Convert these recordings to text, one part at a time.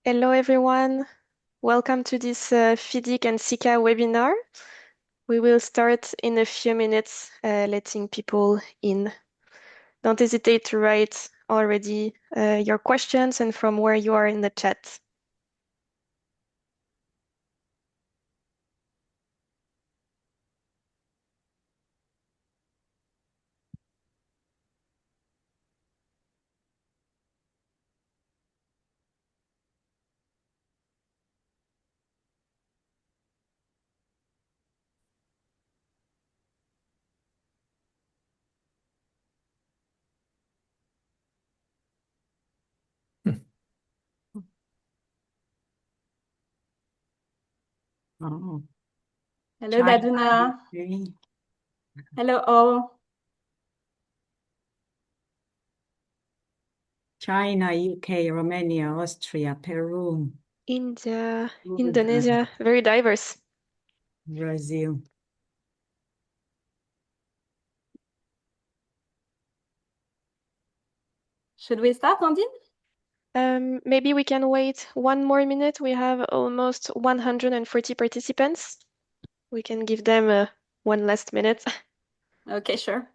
Hello, everyone. Welcome to this FIDIC and CICA webinar. We will start in a few minutes, letting people in. Don't hesitate to write already your questions and from where you are in the chat. Oh. Hello, Daduna. Hello, all. China, UK, Romania, Austria, Peru, India, Indonesia, very diverse. Brazil. Should we start, Ondine? Maybe we can wait one more minute. We have almost 140 participants. We can give them one last minute. Okay, sure.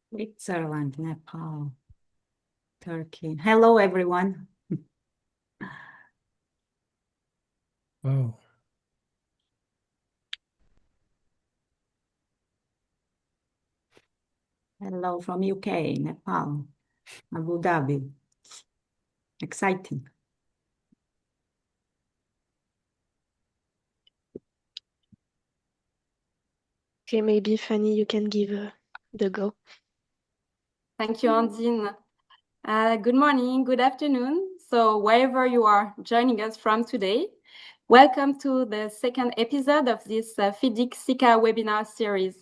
Switzerland, Nepal, Turkey. Hello, everyone. Wow. Hello from UK, Nepal, Abu Dhabi. Exciting. Okay, maybe Fanny, you can give the go. Thank you, Ondine. Good morning, good afternoon. So wherever you are joining us from today, welcome to the second episode of this FIDIC CICA webinar series.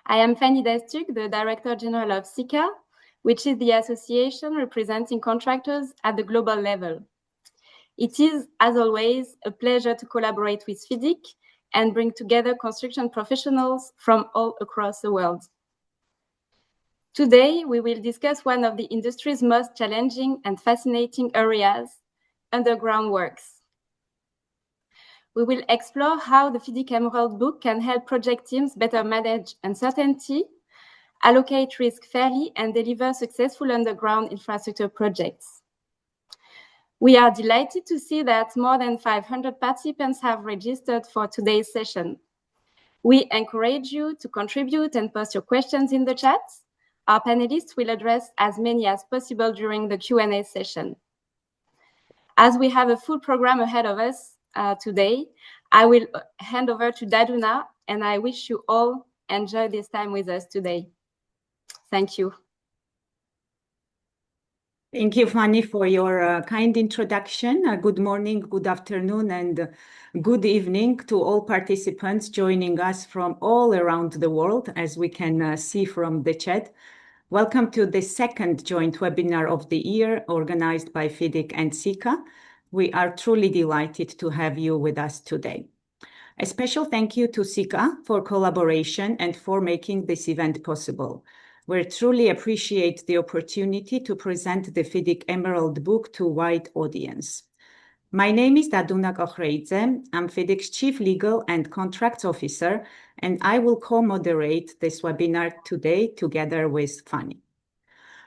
I am Fanny Destuk, the Director General of CICA, which is the association representing contractors at the global level. It is, as always, a pleasure to collaborate with FIDIC and bring together construction professionals from all across the world. Today, we will discuss one of the industry's most challenging and fascinating areas, underground works. We will explore how the FIDIC Emerald Book can help project teams better manage uncertainty, allocate risk fairly, and deliver successful underground infrastructure projects. We are delighted to see that more than 500 participants have registered for today's session. We encourage you to contribute and post your questions in the chat. Our panelists will address as many as possible during the Q&A session. As we have a full program ahead of us today, I will hand over to Daduna, and I wish you all enjoy this time with us today. Thank you. Thank you, Fanny, for your kind introduction. Good morning, good afternoon, and good evening to all participants joining us from all around the world, as we can see from the chat. Welcome to the second joint webinar of the year organized by FIDIC and CICA. We are truly delighted to have you with us today. A special thank you to CICA for collaboration and for making this event possible. We truly appreciate the opportunity to present the FIDIC Emerald Book to a wide audience. My name is Daduna Gochreidze. I'm FIDIC's Chief Legal and Contracts Officer, and I will co-moderate this webinar today together with Fanny.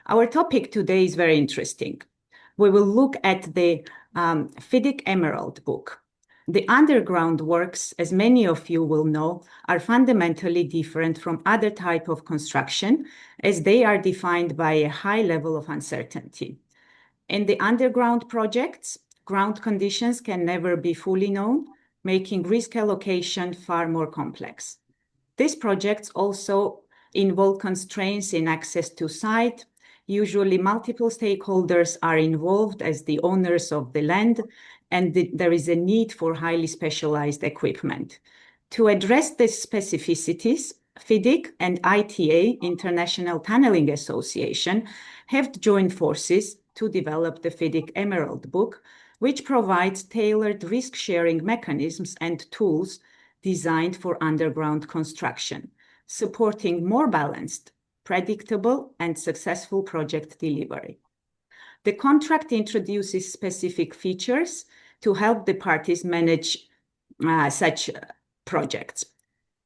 Our topic today is very interesting. We will look at the FIDIC Emerald Book. The underground works, as many of you will know, are fundamentally different from other types of construction, as they are defined by a high level of uncertainty. In the underground projects, ground conditions can never be fully known, making risk allocation far more complex. These projects also involve constraints in access to site. Usually multiple stakeholders are involved as the owners of the land, and there is a need for highly specialized equipment. To address these specificities, FIDIC and ITA, International Tunneling Association, have joined forces to develop the FIDIC Emerald Book, which provides tailored risk-sharing mechanisms and tools designed for underground construction, supporting more balanced predictable, and successful project delivery. The contract introduces specific features to help the parties manage such projects.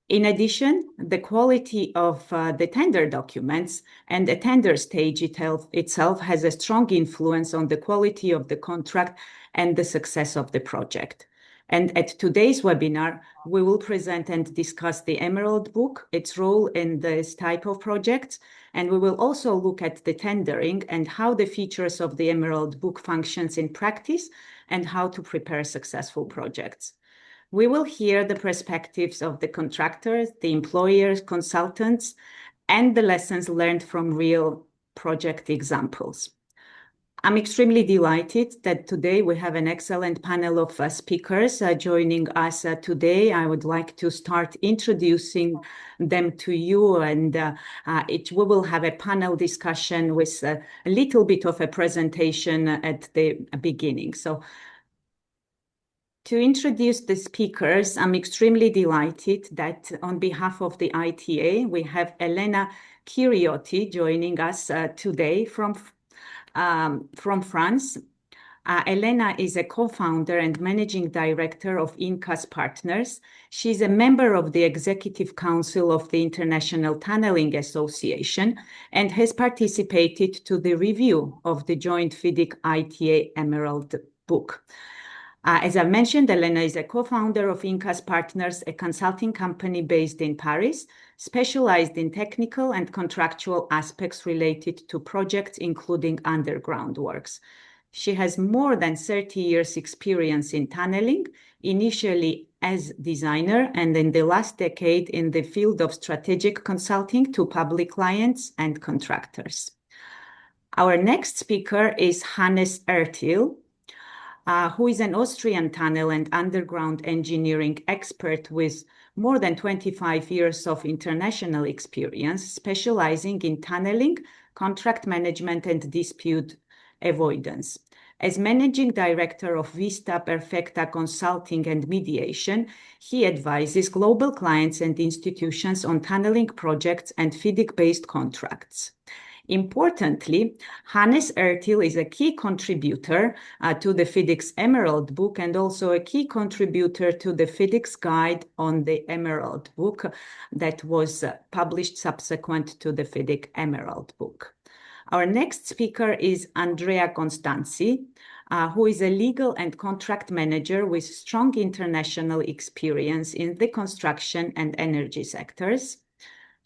In addition, the quality of the tender documents and the tender stage itself has a strong influence on the quality of the contract and the success of the project. And at today's webinar, we will present and discuss the Emerald Book, its role in this type of projects, and we will also look at the tendering and how the features of the Emerald Book functions in practice and how to prepare successful projects. We will hear the perspectives of the contractors, the employers, consultants, and the lessons learned from real project examples. I'm extremely delighted that today we have an excellent panel of speakers joining us today. I would like to start introducing them to you, and we will have a panel discussion with a little bit of a presentation at the beginning. So, to introduce the speakers, I'm extremely delighted that on behalf of the ITA, we have Elena Kiriotti joining us today from France. Elena is a co-founder and managing director of INCAS Partners. She's a member of the Executive Council of the International Tunneling Association and has participated to the review of the joint FIDIC ITA Emerald Book. As I mentioned, Elena is a co-founder of INCAS Partners, a consulting company based in Paris, specialized in technical and contractual aspects related to projects, including underground works. She has more than 30 years experience in tunneling, initially as designer and in the last decade in the field of strategic consulting to public clients and contractors. Our next speaker is Hannes Ertil, who is an Austrian tunnel and underground engineering expert with more than 25 years of international experience, specializing in tunneling, contract management, and dispute avoidance. As managing director of Vista Perfecta Consulting and Mediation, he advises global clients and institutions on tunneling projects and FIDIC-based contracts. Importantly, Hannes Ertil is a key contributor to the FIDIC's Emerald Book and also a key contributor to the FIDIC's guide on the Emerald Book that was published subsequent to the FIDIC Emerald Book. Our next speaker is Andrea Constanzi, who is a legal and contract manager with strong international experience in the construction and energy sectors.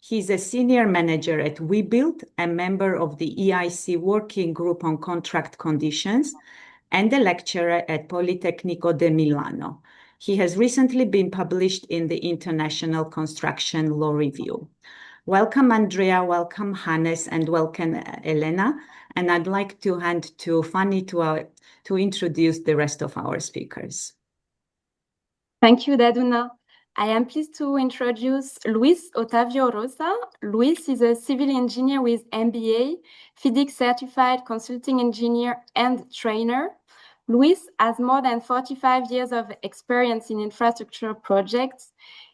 He's a senior manager at WeBuild, a member of the EIC Working Group on Contract Conditions, and a lecturer at Politecnico di Milano. He has recently been published in the International Construction Law Review. Welcome, Andrea, welcome, Hannes, and welcome, Elena. And I'd like to hand to Fanny to introduce the rest of our speakers. Thank you, Daduna. I am pleased to introduce Luis Otavio Rosa. Luis is a civil engineer with MBA, FIDIC certified consulting engineer and trainer. Luis has more than 45 years of experience in infrastructure projects.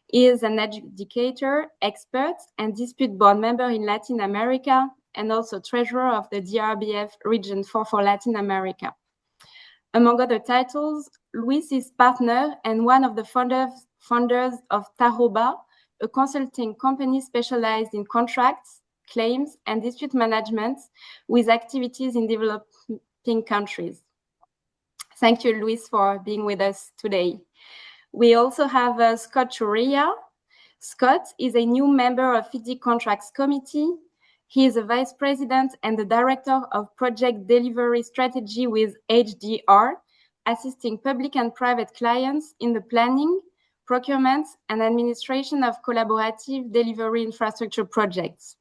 He is an educator, expert, and dispute board member in Latin America, and also treasurer of the DRBF Region 4 for Latin America. Among other titles, Luis is partner and one of the founders of Taroba, a consulting company specialized in contracts, claims, and dispute management with activities in developing countries. Thank you, Luis, for being with us today. We also have Scott Chorea. Scott is a new member of FIDIC Contracts Committee. He is a vice president and the director of project delivery strategy with HDR, assisting public and private clients in the planning, procurement, and administration of collaborative delivery infrastructure projects.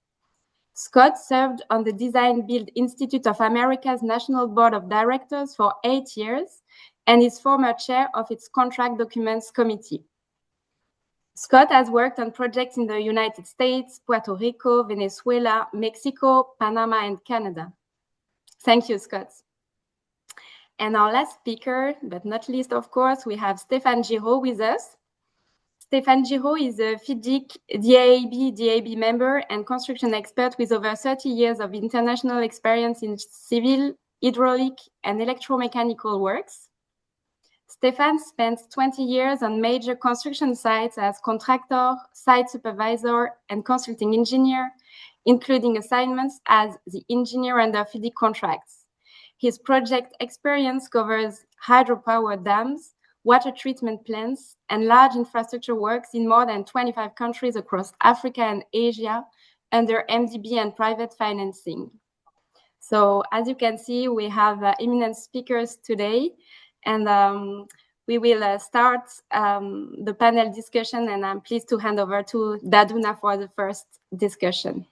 Scott served on the Design Build Institute of America's National Board of Directors for 8 years and is former chair of its Contract Documents Committee. Scott has worked on projects in the United States, Puerto Rico, Venezuela, Mexico, Panama, and Canada. Thank you, Scott. And our last speaker, but not least, of course, we have Stéphane Giraud with us. Stéphane Giraud is a FIDIC DAB member and construction expert with over 30 years of international experience in civil, hydraulic, and electromechanical works. Stéphane spent 20 years on major construction sites as contractor, site supervisor, and consulting engineer, including assignments as the engineer under FIDIC contracts. His project experience covers hydropower dams, water treatment plants, and large infrastructure works in more than 25 countries across Africa and Asia under MDB and private financing. So as you can see, we have eminent speakers today, and we will start the panel discussion, and I'm pleased to hand over to Daduna for the first discussion.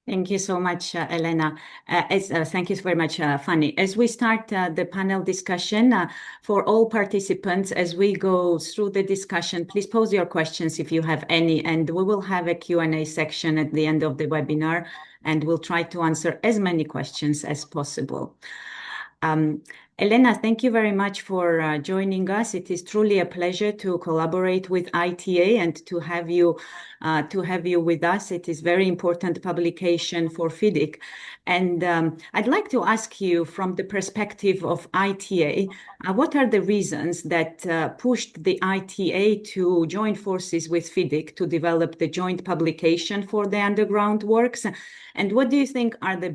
Thank you so much, Elena. Thank you very much, Fanny. As we start the panel discussion, for all participants, as we go through the discussion, please pose your questions if you have any, and we will have a Q&A section at the end of the webinar, and we'll try to answer as many questions as possible. Elena, thank you very much for joining us. It is truly a pleasure to collaborate with ITA and to have you with us. It is very important publication for FIDIC. And I'd like to ask you, from the perspective of ITA, what are the reasons that pushed the ITA to join forces with FIDIC to develop the joint publication for the underground works? And what do you think are the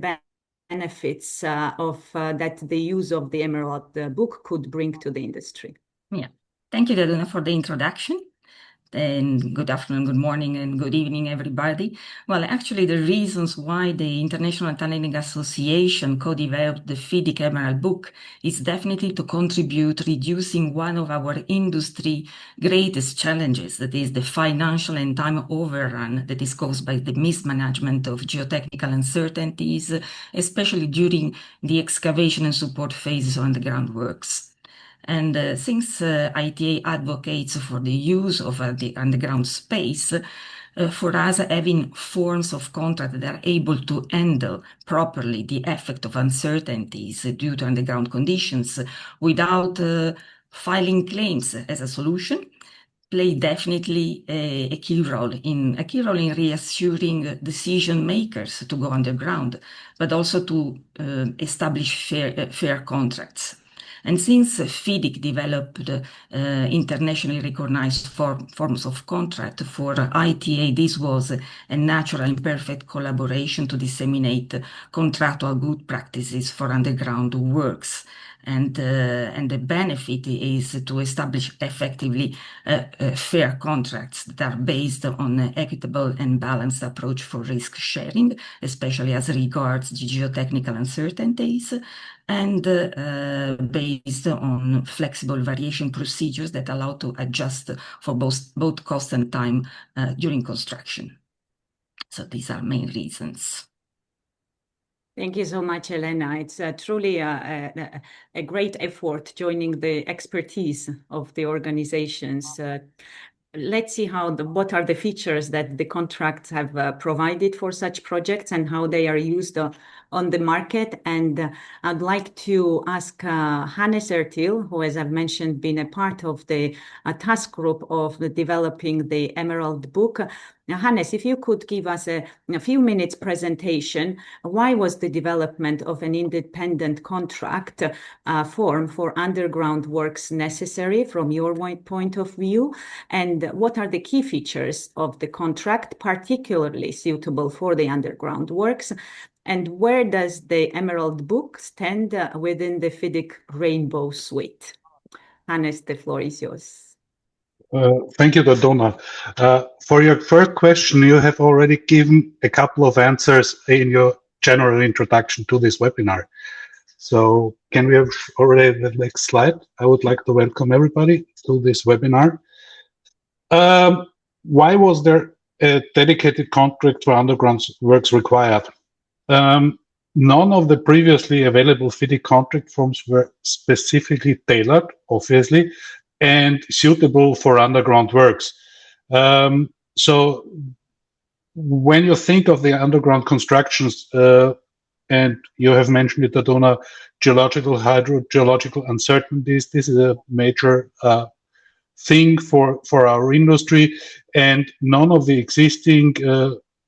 benefits of that the use of the Emerald book could bring to the industry? Yeah, thank you, Daduna, for the introduction. And good afternoon, good morning, and good evening, everybody. Well, actually, the reasons why the International Tunneling Association co-developed the FIDIC Emerald Book is definitely to contribute reducing one of our industry greatest challenges, that is the financial and time overrun that is caused by the mismanagement of geotechnical uncertainties, especially during the excavation and support phases on the groundworks. And since ITA advocates for the use of the underground space, for us having forms of contract that are able to handle properly the effect of uncertainties due to underground conditions without filing claims as a solution, play definitely a key role in reassuring decision makers to go underground, but also to establish fair contracts. And since FIDIC developed internationally recognized forms of contract for ITA, this was a natural and perfect collaboration to disseminate contractual good practices for underground works. And the benefit is to establish effectively fair contracts that are based on an equitable and balanced approach for risk sharing, especially as regards geotechnical uncertainties, and based on flexible variation procedures that allow to adjust for both cost and time during construction. So these are main reasons. Thank you so much, Elena. It's truly a great effort joining the expertise of the organizations. Let's see what are the features that the contracts have provided for such projects and how they are used on the market. And I'd like to ask Hannes Ertil, who, as I've mentioned, been a part of the task group of developing the Emerald Book. Now, Hannes, if you could give us a few minutes presentation, why was the development of an independent contract form for underground works necessary from your point of view? And what are the key features of the contract particularly suitable for the underground works? And where does the Emerald Book stand within the FIDIC Rainbow Suite? Hannes, the floor is yours. Thank you, Daduna. For your first question, you have already given a couple of answers in your general introduction to this webinar. So can we have already the next slide? I would like to welcome everybody to this webinar. Why was there a dedicated contract for underground works required? None of the previously available FIDIC contract forms were specifically tailored, obviously, and suitable for underground works. So when you think of the underground constructions, and you have mentioned it, Daduna, geological, hydrogeological uncertainties, this is a major thing for our industry, and none of the existing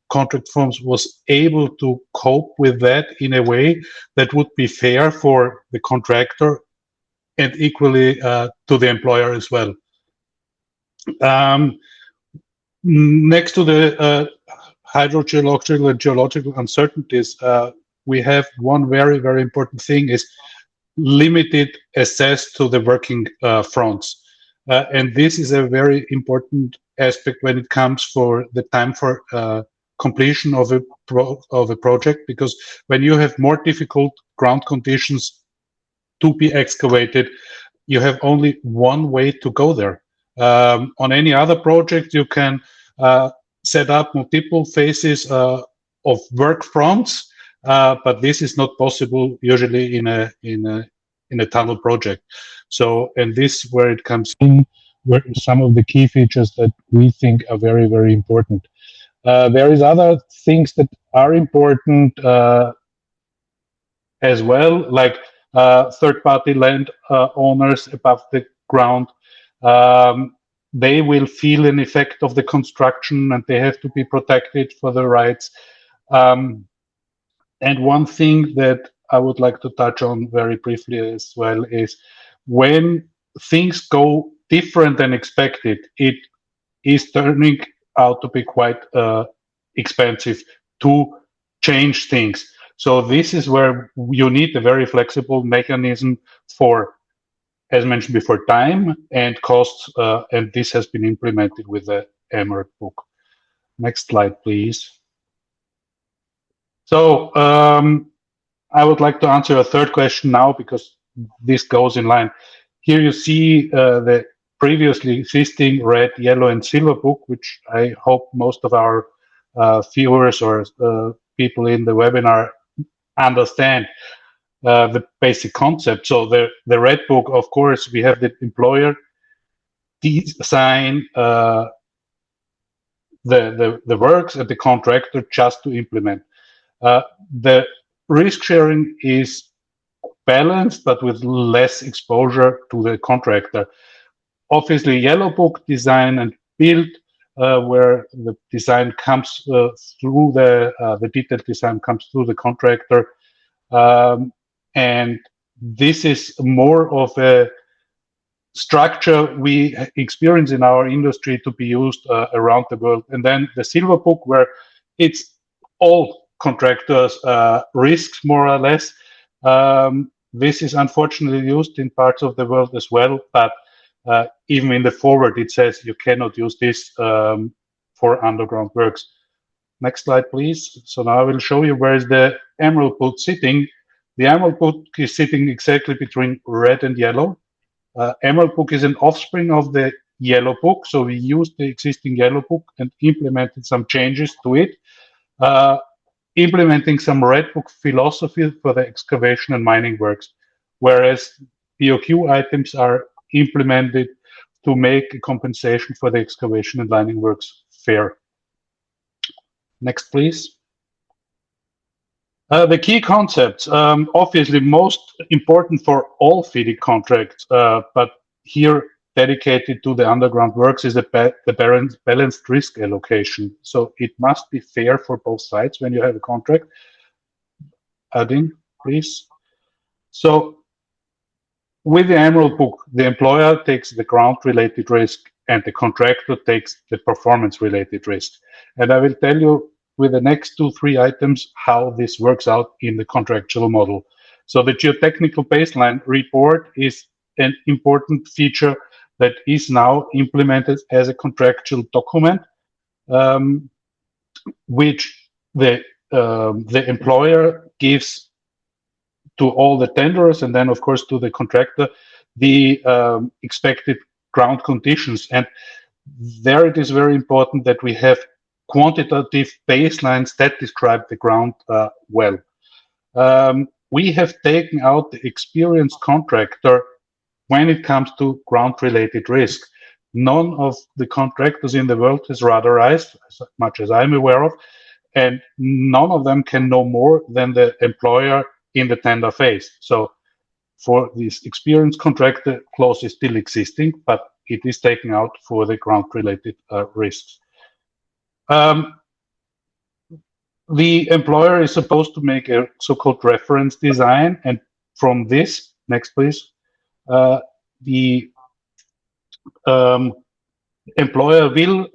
contract forms was able to cope with that in a way that would be fair for the contractor and equally to the employer as well. Next to the hydrogeological and geological uncertainties, we have one very, very important thing is limited access to the working fronts. And this is a very important aspect when it comes for the time for completion of a project, because when you have more difficult ground conditions to be excavated, you have only one way to go there. On any other project, you can set up multiple phases of work fronts, but this is not possible usually in a tunnel project. So, and this where it comes in, where some of the key features that we think are very, very important. There is other things that are important as well, like third-party land owners above the ground. They will feel an effect of the construction, and they have to be protected for their rights. And one thing that I would like to touch on very briefly as well is when things go different than expected, it is turning out to be quite expensive to change things. So this is where you need a very flexible mechanism for, as mentioned before, time and costs, and this has been implemented with the Emerald book. Next slide, please. So I would like to answer a third question now, because this goes in line. Here you see the previously existing red, yellow, and silver book, which I hope most of our viewers or people in the webinar understand the basic concept. So the red book, of course, we have the employer design the works and the contractor just to implement. The risk sharing is balanced, but with less exposure to the contractor. Obviously, yellow book, design and build, where the design comes through the detailed design comes through the contractor, and this is more of a structure we experience in our industry to be used around the world. And then the silver book, where it's all contractors' risks, more or less. This is unfortunately used in parts of the world as well, but even in the forward, it says you cannot use this for underground works. Next slide, please. So now I will show you where is the Emerald book sitting. The Emerald book is sitting exactly between red and yellow. Emerald book is an offspring of the yellow book, so we used the existing yellow book and implemented some changes to it, implementing some red book philosophy for the excavation and mining works, whereas BOQ items are implemented to make a compensation for the excavation and mining works fair. Next, please. The key concepts, obviously most important for all FIDIC contracts, but here dedicated to the underground works, is the balanced risk allocation. So it must be fair for both sides when you have a contract. Adin, please. So with the Emerald book, the employer takes the ground-related risk and the contractor takes the performance-related risk. And I will tell you with the next 2-3 items how this works out in the contractual model. So the geotechnical baseline report is an important feature that is now implemented as a contractual document, which the employer gives to all the tenderers, and then of course to the contractor, the expected ground conditions. And there it is very important that we have quantitative baselines that describe the ground well. We have taken out the experienced contractor when it comes to ground-related risk. None of the contractors in the world has radarized, as much as I'm aware of, and none of them can know more than the employer in the tender phase. So for this experienced contractor, clause is still existing, but it is taken out for the ground-related risks. The employer is supposed to make a so-called reference design, and from this, next please, the employer will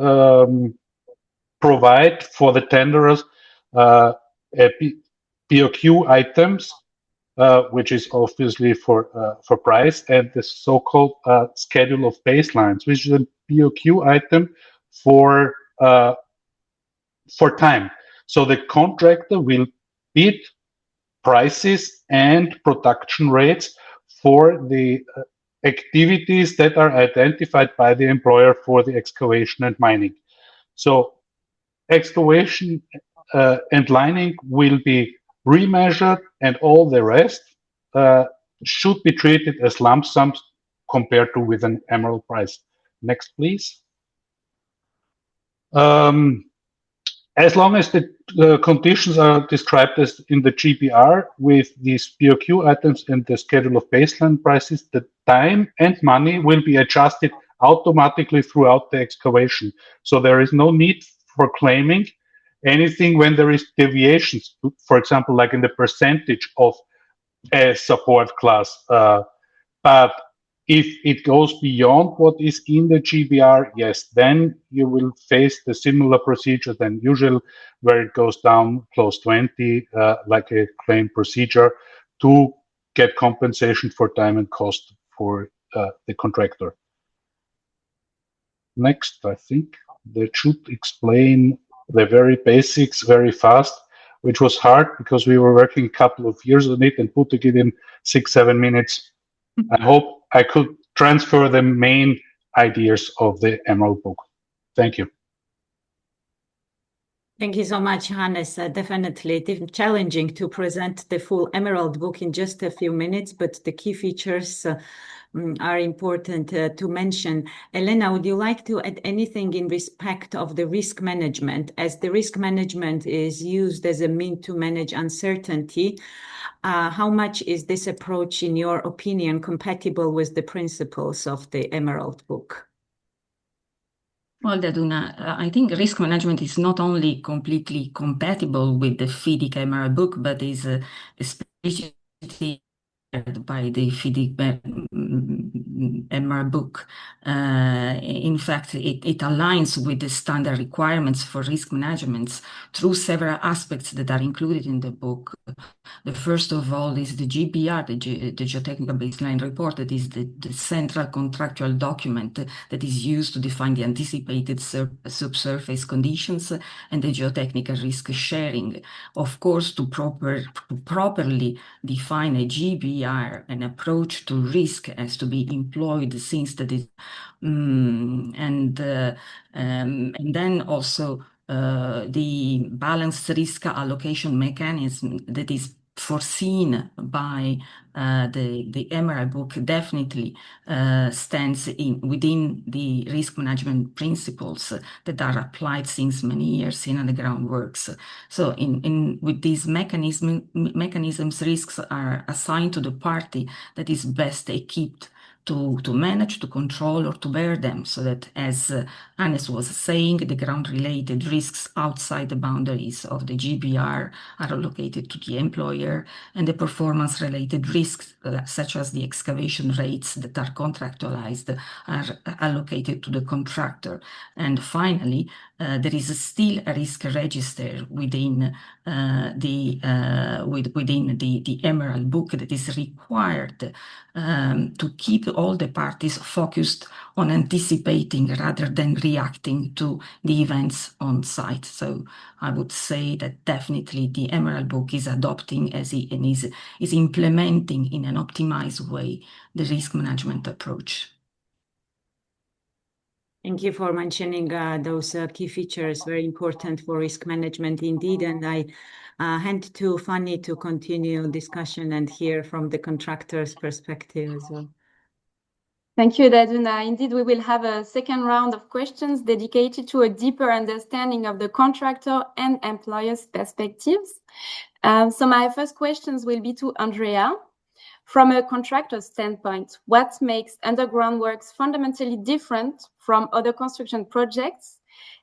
provide for the tenderers POQ items, which is obviously for price, and the so-called schedule of baselines, which is a POQ item for time. So the contractor will bid prices and production rates for the activities that are identified by the employer for the excavation and mining. So excavation and lining will be remeasured, and all the rest should be treated as lump sums compared to with an emerald price. Next, please. As long as the conditions are described as in the GBR with these POQ items and the schedule of baseline prices, the time and money will be adjusted automatically throughout the excavation. So there is no need for claiming anything when there is deviations, for example, like in the percentage of a support class. But if it goes beyond what is in the GBR, yes, then you will face the similar procedure than usual, where it goes down close 20, like a claim procedure, to get compensation for time and cost for the contractor. Next, I think that should explain the very basics very fast, which was hard because we were working a couple of years on it and putting it in 6-7 minutes. I hope I could transfer the main ideas of the Emerald book. Thank you. Thank you so much, Hannes. Definitely it is challenging to present the full Emerald book in just a few minutes, but the key features are important to mention. Elena, would you like to add anything in respect of the risk management, as the risk management is used as a mean to manage uncertainty? How much is this approach, in your opinion, compatible with the principles of the Emerald book? Well, Daduna, I think risk management is not only completely compatible with the FIDIC Emerald book, but is especially by the FIDIC Emerald book. In fact, it aligns with the standard requirements for risk management through several aspects that are included in the book. The first of all is the GBR, the Geotechnical Baseline Report, that is the central contractual document that is used to define the anticipated subsurface conditions and the geotechnical risk sharing. Of course, to properly define a GBR, an approach to risk has to be employed since that is, and then also the balanced risk allocation mechanism that is foreseen by the Emerald book definitely stands within the risk management principles that are applied since many years in underground works. So with these mechanisms, risks are assigned to the party that is best equipped to manage, to control, or to bear them, so that, as Hannes was saying, the ground-related risks outside the boundaries of the GBR are allocated to the employer, and the performance-related risks, such as the excavation rates that are contractualized, are allocated to the contractor. And finally, there is still a risk register within the Emerald book that is required to keep all the parties focused on anticipating rather than reacting to the events on site. So I would say that definitely the Emerald book is adopting and is implementing in an optimized way the risk management approach. Thank you for mentioning those key features, very important for risk management indeed. And I hand to Fanny to continue discussion and hear from the contractor's perspective as well. Thank you, Daduna. Indeed, we will have a second round of questions dedicated to a deeper understanding of the contractor and employer's perspectives. So my first questions will be to Andrea. From a contractor's standpoint, what makes underground works fundamentally different from other construction projects?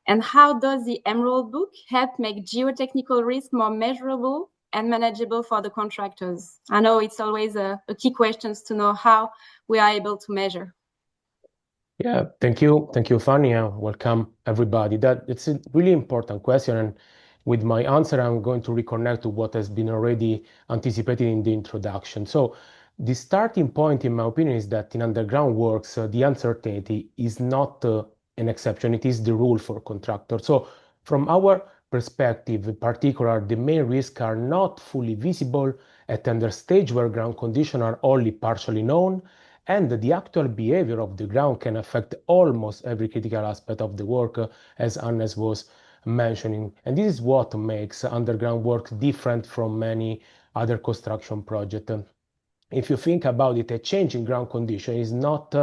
And how does the Emerald Book help make geotechnical risk more measurable and manageable for the contractors? I know it's always a key question to know how we are able to measure. Yeah, thank you. Thank you, Fanny. Welcome, everybody. It's a really important question. And with my answer, I'm going to reconnect to what has been already anticipated in the introduction. So the starting point, in my opinion, is that in underground works, the uncertainty is not an exception. It is the rule for contractors. So from our perspective, in particular, the main risks are not fully visible at under stage where ground conditions are only partially known, and the actual behavior of the ground can affect almost every critical aspect of the work, as Hannes was mentioning. And this is what makes underground work different from many other construction projects. If you think about it, a change in ground condition is not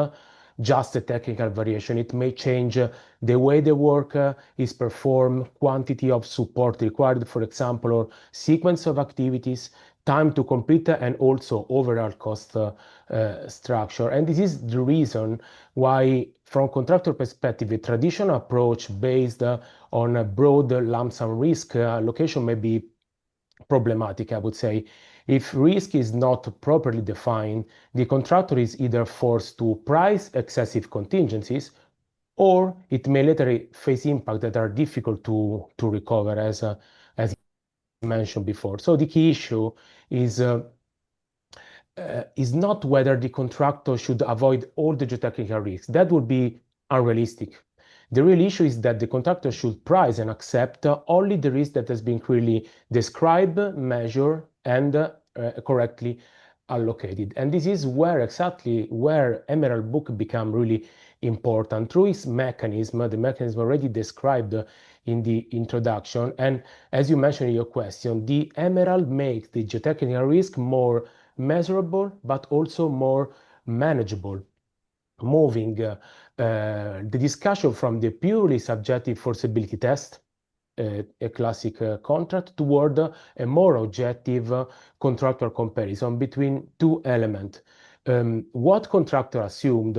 just a technical variation. It may change the way the work is performed, quantity of support required, for example, or sequence of activities, time to complete, and also overall cost structure. And this is the reason why, from contractor perspective, a traditional approach based on a broad lump sum risk allocation may be problematic, I would say. If risk is not properly defined, the contractor is either forced to price excessive contingencies, or it may later face impacts that are difficult to recover, as mentioned before. So the key issue is not whether the contractor should avoid all the geotechnical risks. That would be unrealistic. The real issue is that the contractor should price and accept only the risk that has been clearly described, measured, and correctly allocated. And this is exactly where Emerald Book become really important through its mechanism, the mechanism already described in the introduction. And as you mentioned in your question, the Emerald makes the geotechnical risk more measurable, but also more manageable, moving the discussion from the purely subjective forceability test, a classic contract, toward a more objective contractual comparison between two elements. What contractor assumed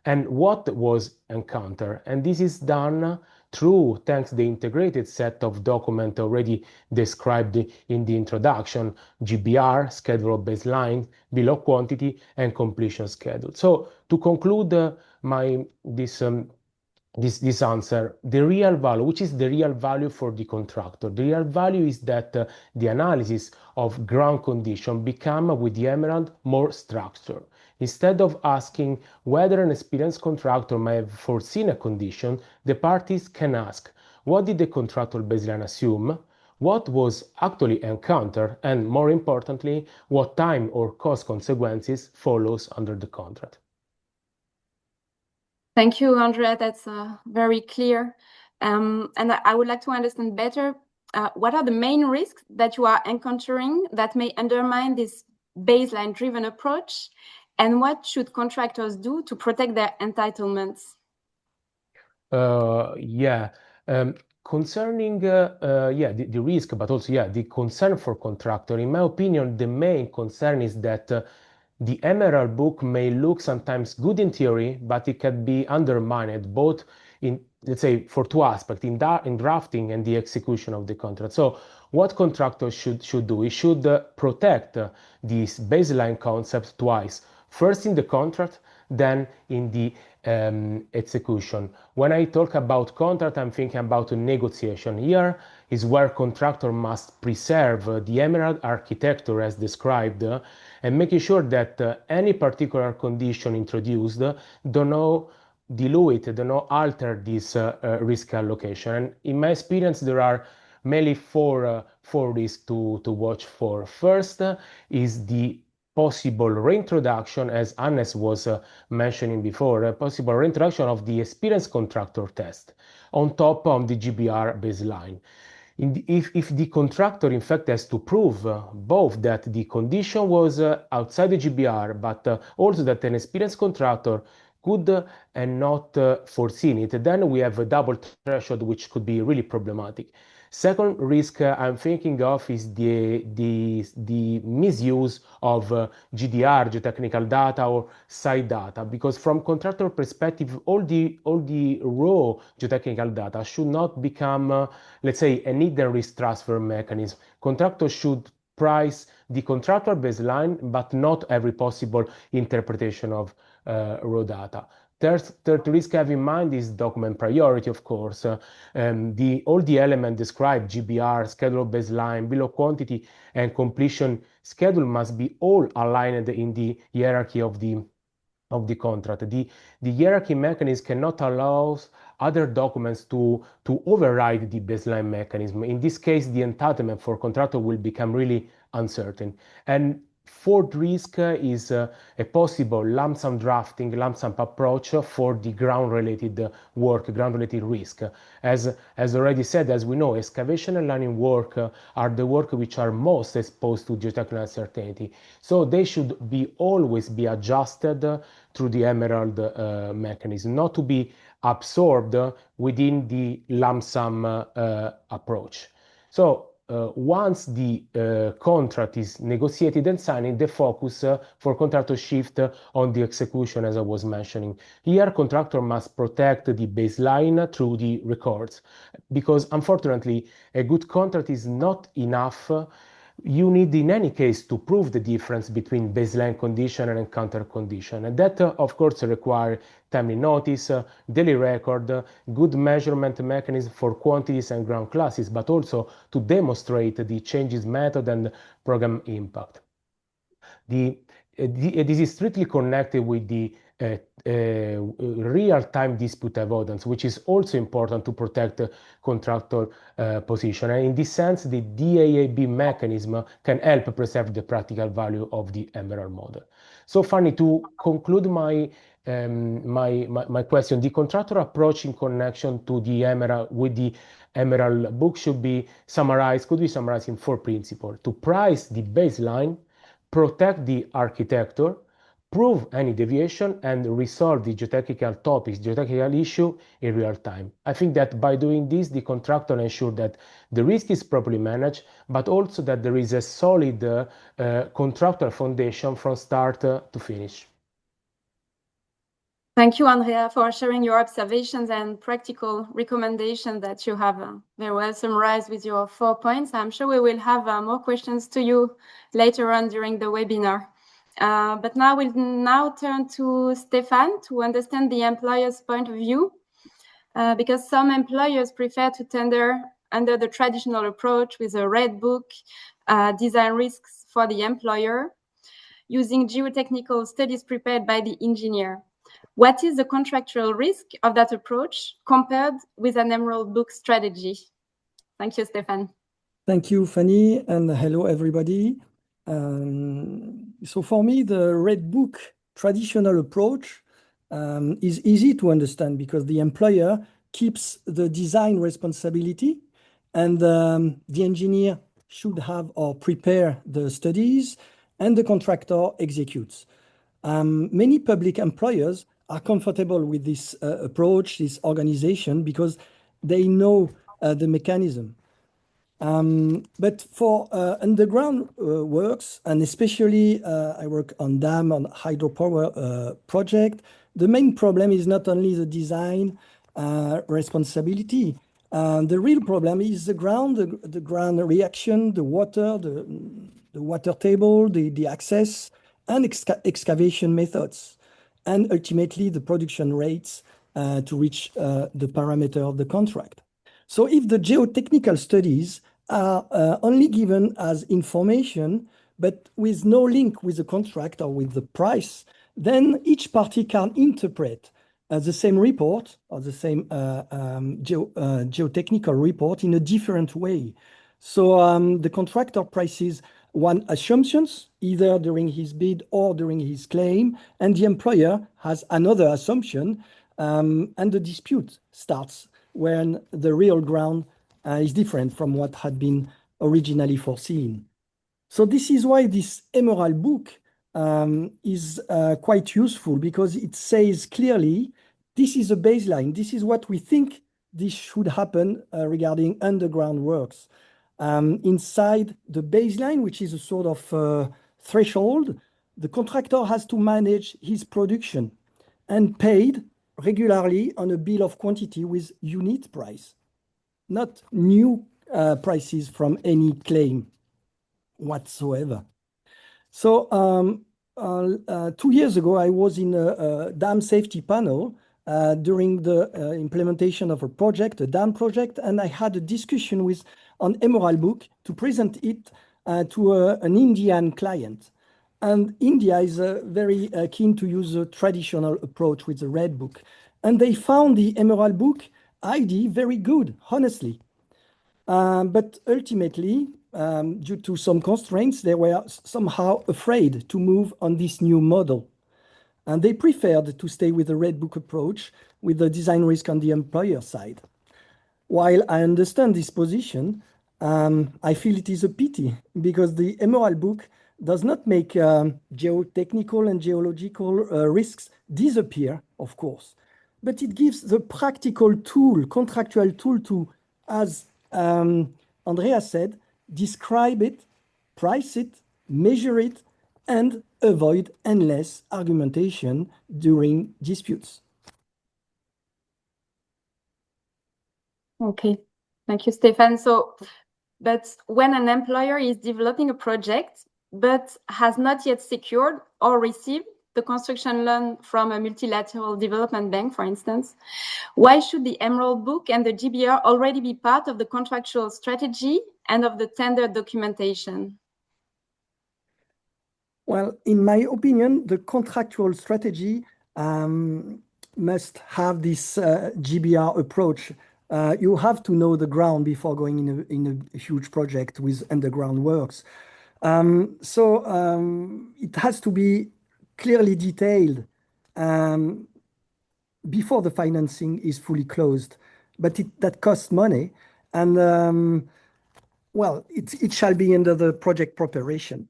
and what was encountered. And this is done through, thanks to the integrated set of documents already described in the introduction: GBR, schedule of baseline, bill of quantity, and completion schedule. So to conclude this answer, the real value, which is the real value for the contractor? The real value is that the analysis of ground condition become, with the Emerald, more structured. Instead of asking whether an experienced contractor may have foreseen a condition, the parties can ask, what did the contractual baseline assume? What was actually encountered? And more importantly, what time or cost consequences follows under the contract? Thank you, Andrea. That's very clear. And I would like to understand better what are the main risks that you are encountering that may undermine this baseline-driven approach, and what should contractors do to protect their entitlements? Concerning the risk, but also the concern for contractor, in my opinion, the main concern is that the Emerald Book may look sometimes good in theory, but it can be undermined both in, let's say, for two aspects, in drafting and the execution of the contract. So what contractors should do? It should protect this baseline concept twice. First in the contract, then in the execution. When I talk about contract, I'm thinking about a negotiation. Here is where contractor must preserve the Emerald architecture as described, and making sure that any particular condition introduced do not dilute, do not alter this risk allocation. And in my experience, there are mainly four risks to watch for. First is the possible reintroduction, as Hannes was mentioning before, a possible reintroduction of the experienced contractor test on top of the GBR baseline. If the contractor in fact has to prove both that the condition was outside the GBR, but also that an experienced contractor could and not foreseen it, then we have a double threshold, which could be really problematic. Second risk I'm thinking of is the misuse of GDR, geotechnical data, or site data, because from contractor perspective, all the raw geotechnical data should not become, let's say, a hidden risk transfer mechanism. Contractors should price the contractual baseline, but not every possible interpretation of raw data. Third risk I have in mind is document priority, of course. All the elements described, GBR, schedule baseline, bill of quantity, and completion schedule must be all aligned in the hierarchy of the contract. The hierarchy mechanism cannot allow other documents to override the baseline mechanism. In this case, the entitlement for contractor will become really uncertain. And fourth risk is a possible lump sum drafting, lump sum approach for the ground-related work, ground-related risk. As already said, as we know, excavation and lining work are the work which are most exposed to geotechnical uncertainty. So they should always be adjusted through the emerald mechanism, not to be absorbed within the lump sum approach. So once the contract is negotiated and signed, the focus for contractor shift on the execution, as I was mentioning. Here, contractor must protect the baseline through the records, because unfortunately, a good contract is not enough. You need, in any case, to prove the difference between baseline condition and encounter condition. And that, of course, requires timely notice, daily record, good measurement mechanism for quantities and ground classes, but also to demonstrate the changes method and program impact. This is strictly connected with the real-time dispute avoidance, which is also important to protect contractor position. And in this sense, the DAAB mechanism can help preserve the practical value of the Emerald model. So finally, to conclude my question, the contractor approach in connection to the Emerald book could be summarized in 4 principles: to price the baseline, protect the architecture, prove any deviation, and resolve the geotechnical topics, geotechnical issue in real time. I think that by doing this, the contractor ensures that the risk is properly managed, but also that there is a solid contractual foundation from start to finish. Thank you, Andrea, for sharing your observations and practical recommendations that you have very well summarized with your 4 points. I'm sure we will have more questions to you later on during the webinar. But now we'll turn to Stefan to understand the employer's point of view, because some employers prefer to tender under the traditional approach with a red book, design risks for the employer, using geotechnical studies prepared by the engineer. What is the contractual risk of that approach compared with an Emerald book strategy? Thank you, Stefan. Thank you, Fanny, and hello, everybody. So for me, the red book traditional approach is easy to understand because the employer keeps the design responsibility and the engineer should have or prepare the studies and the contractor executes. Many public employers are comfortable with this approach, this organization, because they know the mechanism. But for underground works, and especially I work on dam, on hydropower project, the main problem is not only the design responsibility. The real problem is the ground reaction, the water, the water table, the access, and excavation methods, and ultimately the production rates to reach the parameter of the contract. So if the geotechnical studies are only given as information, but with no link with the contract or with the price, then each party can interpret the same report or the same geotechnical report in a different way. So the contractor prices one assumptions, either during his bid or during his claim, and the employer has another assumption, and the dispute starts when the real ground is different from what had been originally foreseen. So this is why this Emerald book is quite useful, because it says clearly, this is a baseline. This is what we think this should happen regarding underground works. Inside the baseline, which is a sort of threshold, the contractor has to manage his production and paid regularly on a bill of quantity with unit price, not new prices from any claim whatsoever. So 2 years ago, I was in a dam safety panel during the implementation of a project, a dam project, and I had a discussion with an Emerald book to present it to an Indian client. And India is very keen to use a traditional approach with the Red Book. And they found the Emerald book idea very good, honestly. But ultimately, due to some constraints, they were somehow afraid to move on this new model. And they preferred to stay with the Red Book approach with the design risk on the employer side. While I understand this position, I feel it is a pity because the Emerald book does not make geotechnical and geological risks disappear, of course, but it gives the practical tool, contractual tool to, as Andrea said, describe it, price it, measure it, and avoid endless argumentation during disputes. Okay, thank you, Stéphane. So, but when an employer is developing a project, but has not yet secured or received the construction loan from a multilateral development bank, for instance, why should the Emerald Book and the GBR already be part of the contractual strategy and of the tender documentation? Well, in my opinion, the contractual strategy must have this GBR approach. You have to know the ground before going in a huge project with underground works. It has to be clearly detailed before the financing is fully closed, but that costs money. And well, it shall be under the project preparation.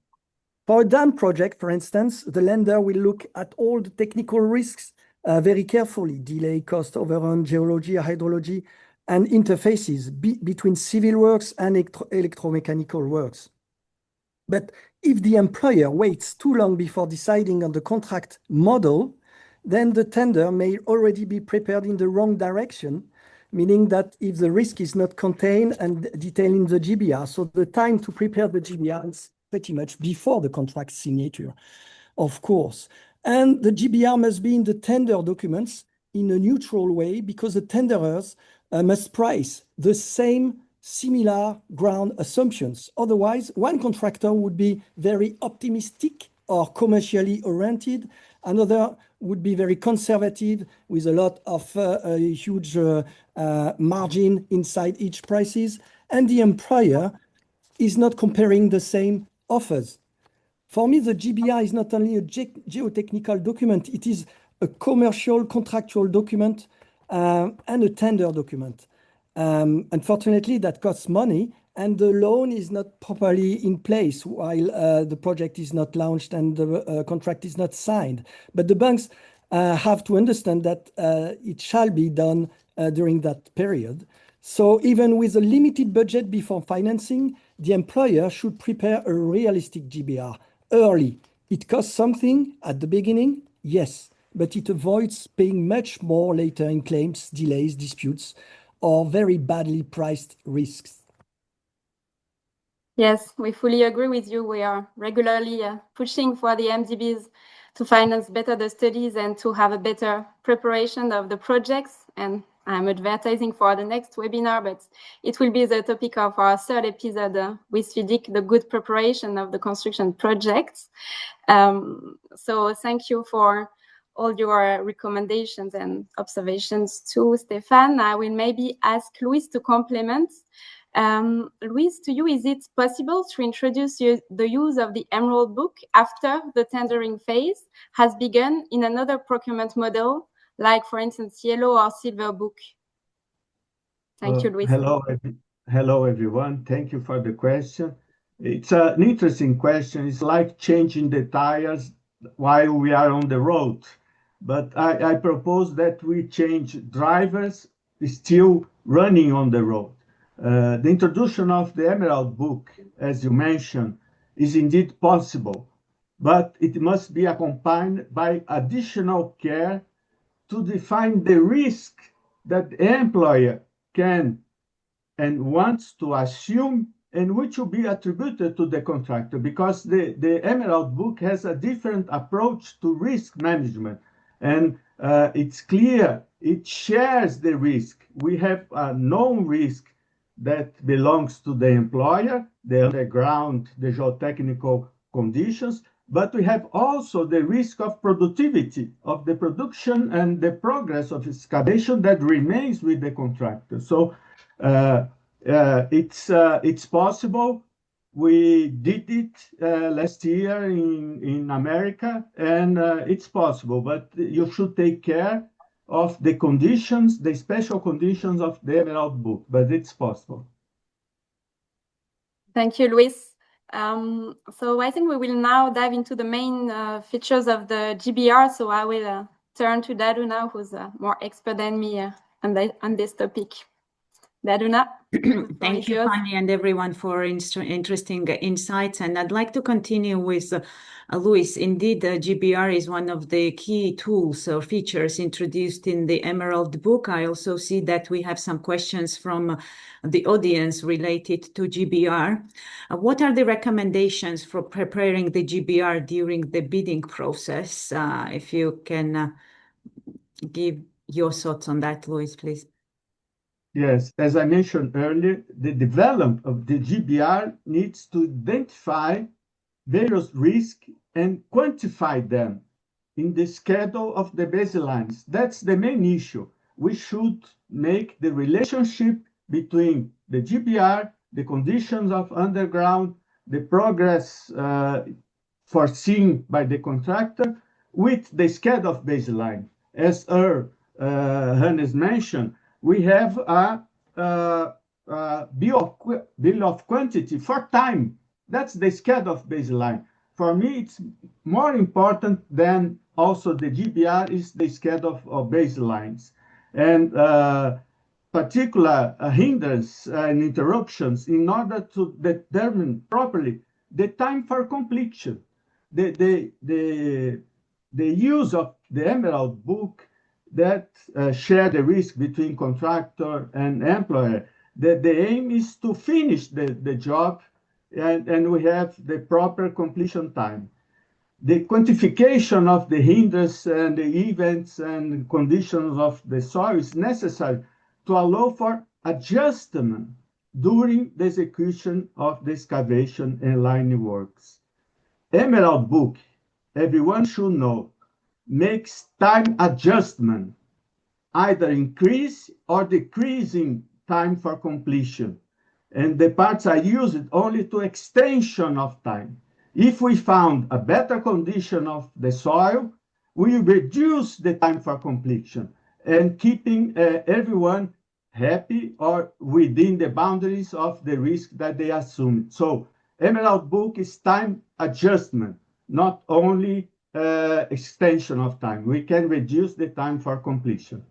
For a dam project, for instance, the lender will look at all the technical risks very carefully: delay, cost overrun, geology, hydrology, and interfaces between civil works and electromechanical works. But if the employer waits too long before deciding on the contract model, then the tender may already be prepared in the wrong direction, meaning that if the risk is not contained and detailed in the GBR, so the time to prepare the GBR is pretty much before the contract signature, of course. And the GBR must be in the tender documents in a neutral way because the tenderers must price the same similar ground assumptions. Otherwise, one contractor would be very optimistic or commercially oriented. Another would be very conservative with a lot of huge margin inside each prices. And the employer is not comparing the same offers. For me, the GBR is not only a geotechnical document, it is a commercial contractual document and a tender document. Unfortunately, that costs money and the loan is not properly in place while the project is not launched and the contract is not signed. But the banks have to understand that it shall be done during that period. So even with a limited budget before financing, the employer should prepare a realistic GBR early. It costs something at the beginning, yes, but it avoids paying much more later in claims, delays, disputes, or very badly priced risks. Yes, we fully agree with you. We are regularly pushing for the MDBs to finance better the studies and to have a better preparation of the projects. And I'm advertising for the next webinar, but it will be the topic of our third episode with FIDIC, the good preparation of the construction projects. So thank you for all your recommendations and observations too, Stéphane. I will maybe ask Louise to complement. Louise, to you, is it possible to introduce the use of the Emerald Book after the tendering phase has begun in another procurement model, like, for instance, Yellow or Silver Book? Thank you, Louise. Hello, everyone. Thank you for the question. It's an interesting question. It's like changing the tires while we are on the road. But I propose that we change drivers still running on the road. The introduction of the Emerald Book, as you mentioned, is indeed possible, but it must be accompanied by additional care to define the risk that the employer can and wants to assume and which will be attributed to the contractor, because the Emerald Book has a different approach to risk management. And it's clear it shares the risk. We have a known risk that belongs to the employer, the underground, the geotechnical conditions, but we have also the risk of productivity of the production and the progress of excavation that remains with the contractor. So it's possible. We did it last year in America, and it's possible, but you should take care of the conditions, the special conditions of the Emerald Book, but it's possible. Thank you, Luis. So I think we will now dive into the main features of the GBR. So I will turn to Dadu now, who's more expert than me on this topic. Daduna. Thank you, Fanny, and everyone for interesting insights. And I'd like to continue with Luis. Indeed, GBR is one of the key tools or features introduced in the Emerald Book. I also see that we have some questions from the audience related to GBR. What are the recommendations for preparing the GBR during the bidding process? If you can give your thoughts on that, Luis, please. Yes, as I mentioned earlier, the development of the GBR needs to identify various risks and quantify them in the schedule of the baselines. That's the main issue. We should make the relationship between the GBR, the conditions of underground, the progress foreseen by the contractor with the schedule of baseline. As Hannes mentioned, we have a bill of quantity for time. That's the schedule of baseline. For me, it's more important than also the GBR is the schedule of baselines. And particular hindrance and interruptions in order to determine properly the time for completion. The use of the Emerald Book that share the risk between contractor and employer. The aim is to finish the job and we have the proper completion time. The quantification of the hindrance and the events and conditions of the soil is necessary to allow for adjustment during the execution of the excavation and lining works. Emerald Book, everyone should know, makes time adjustment, either increase or decreasing time for completion. And the parts are used only to extension of time. If we found a better condition of the soil, we reduce the time for completion and keeping everyone happy or within the boundaries of the risk that they assume. So Emerald Book is time adjustment, not only extension of time. We can reduce the time for completion.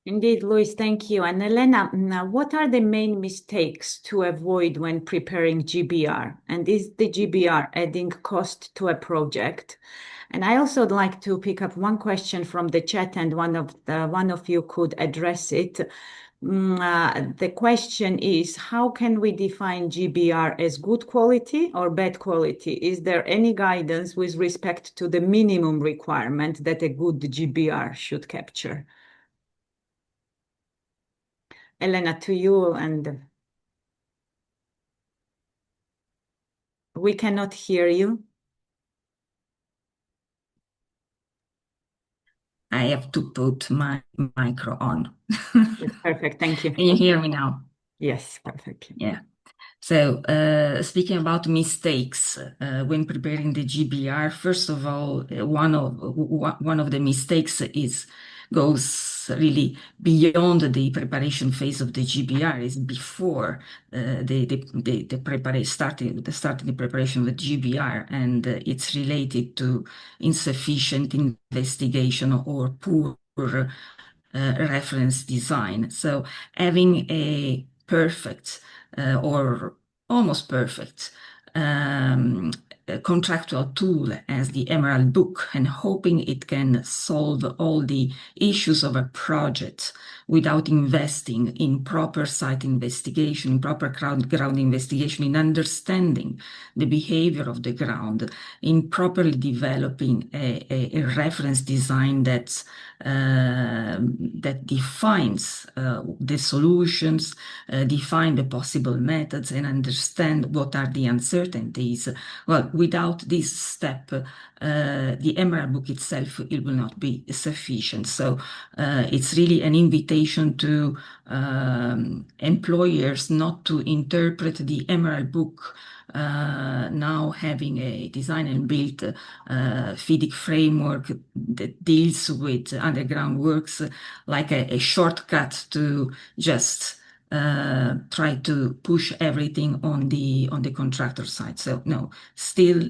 Indeed, Luis, thank you. And Elena, what are the main mistakes to avoid when preparing GBR? And is the GBR adding cost to a project? And I also would like to pick up one question from the chat, and one of you could address it. The question is, how can we define GBR as good quality or bad quality? Is there any guidance with respect to the minimum requirement that a good GBR should capture? Elena, to you, and we cannot hear you. I have to put my micro on. Perfect, thank you. Can you hear me now? Yes, perfectly. Yeah. So speaking about mistakes when preparing the GBR, first of all, one of the mistakes goes really beyond the preparation phase of the GBR, is before starting the preparation of the GBR, and it's related to insufficient investigation or poor reference design. So having a perfect or almost perfect a contractual tool as the Emerald Book and hoping it can solve all the issues of a project without investing in proper site investigation, in proper ground investigation, in understanding the behavior of the ground, in properly developing a reference design that defines the solutions, define the possible methods, and understand what are the uncertainties. Well, without this step, the Emerald Book itself, it will not be sufficient. So it's really an invitation to employers not to interpret the Emerald Book now having a design and build FIDIC framework that deals with underground works like a shortcut to just try to push everything on the contractor side. So no, still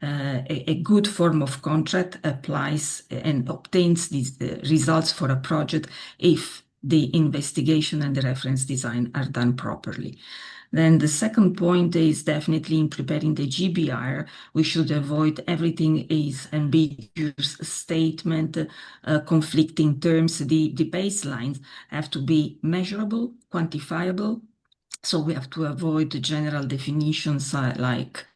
a good form of contract applies and obtains these results for a project if the investigation and the reference design are done properly. Then the second point is definitely in preparing the GBR, we should avoid everything is ambiguous statement, conflicting terms. The baselines have to be measurable, quantifiable. So we have to avoid the general definitions like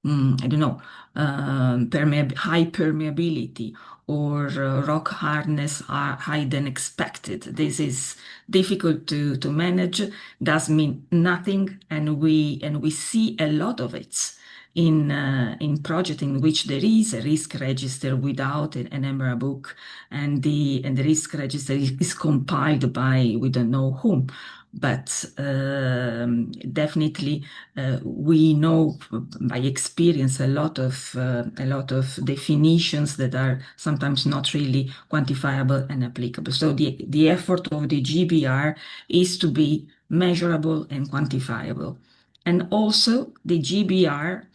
I don't know, high permeability or rock hardness are higher than expected. This is difficult to manage, does mean nothing, and we see a lot of it in project in which there is a risk register without an Emerald Book, and the risk register is compiled by we don't know whom. But definitely we know by experience a lot of definitions that are sometimes not really quantifiable and applicable. So the effort of the GBR is to be measurable and quantifiable. And also the GBR,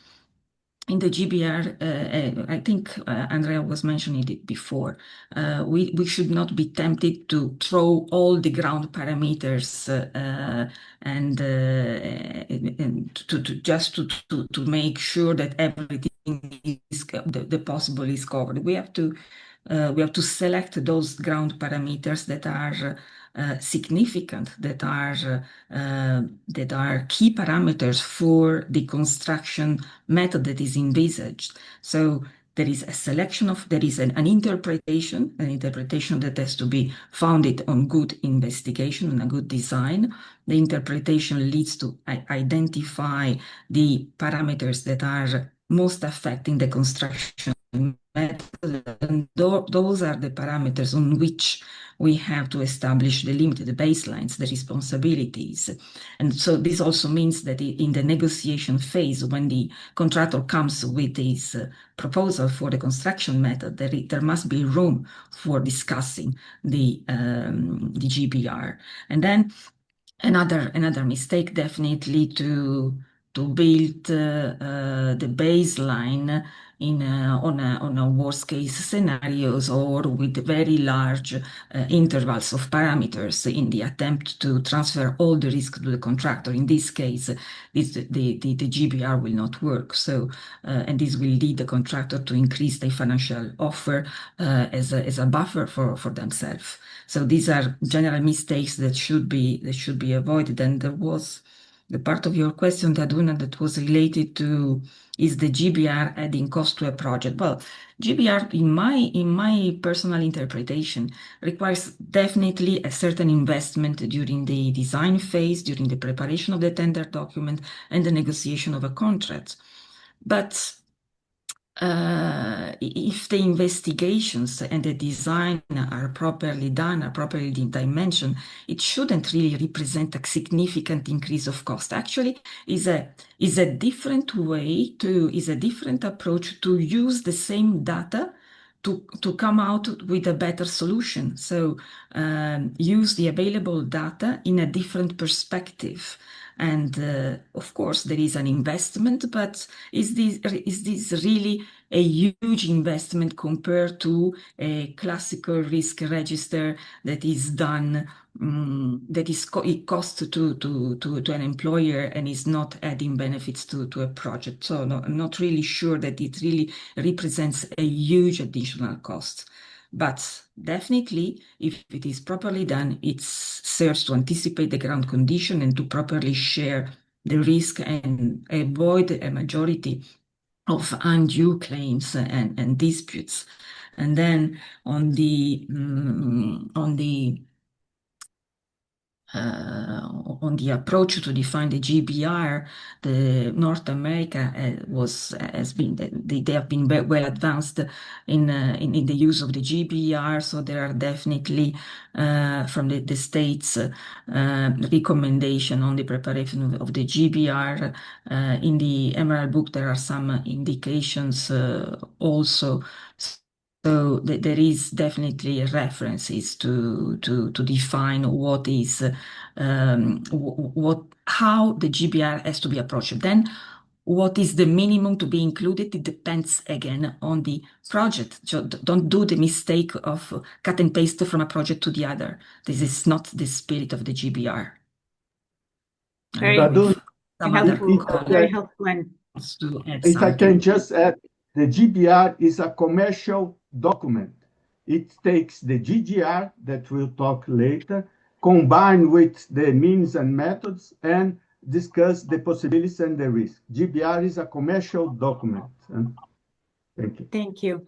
in the GBR, I think Andrea was mentioning it before, we should not be tempted to throw all the ground parameters and to just to make sure that everything is the possible is covered. We have to select those ground parameters that are significant, that are key parameters for the construction method that is envisaged. So there is a selection of, there is an interpretation that has to be founded on good investigation and a good design. The interpretation leads to identify the parameters that are most affecting the construction method, and those are the parameters on which we have to establish the limit, the baselines, the responsibilities. And so this also means that in the negotiation phase, when the contractor comes with his proposal for the construction method, there must be room for discussing the GBR. And then another mistake definitely to build the baseline on a worst case scenarios or with very large intervals of parameters in the attempt to transfer all the risk to the contractor. In this case, the GBR will not work. So and this will lead the contractor to increase the financial offer as a buffer for themselves. So these are general mistakes that should be avoided. And there was the part of your question, Taduna, that was related to, is the GBR adding cost to a project? Well, GBR, in my personal interpretation, requires definitely a certain investment during the design phase, during the preparation of the tender document, and the negotiation of a contract. But if the investigations and the design are properly done, are properly dimensioned, it shouldn't really represent a significant increase of cost. Actually, is a different approach to use the same data to come out with a better solution. So use the available data in a different perspective. And of course, there is an investment, but is this really a huge investment compared to a classical risk register that is done, it costs to an employer and is not adding benefits to a project. So no, I'm not really sure that it really represents a huge additional cost. But definitely, if it is properly done, it serves to anticipate the ground condition and to properly share the risk and avoid a majority of undue claims and disputes. And then on the approach to define the GBR, the North America they have been well advanced in the use of the GBR. So there are definitely from the states recommendation on the preparation of the GBR. In the Emerald Book, there are some indications also. So there is definitely references to define what is how the GBR has to be approached. Then what is the minimum to be included? It depends again on the project. So don't do the mistake of cut and paste from a project to the other. This is not the spirit of the GBR. Very Radu, very helpful. If I can just add, the GBR is a commercial document. It takes the GGR that we'll talk later, combined with the means and methods, and discuss the possibilities and the risk. GBR is a commercial document. Thank you. Thank you.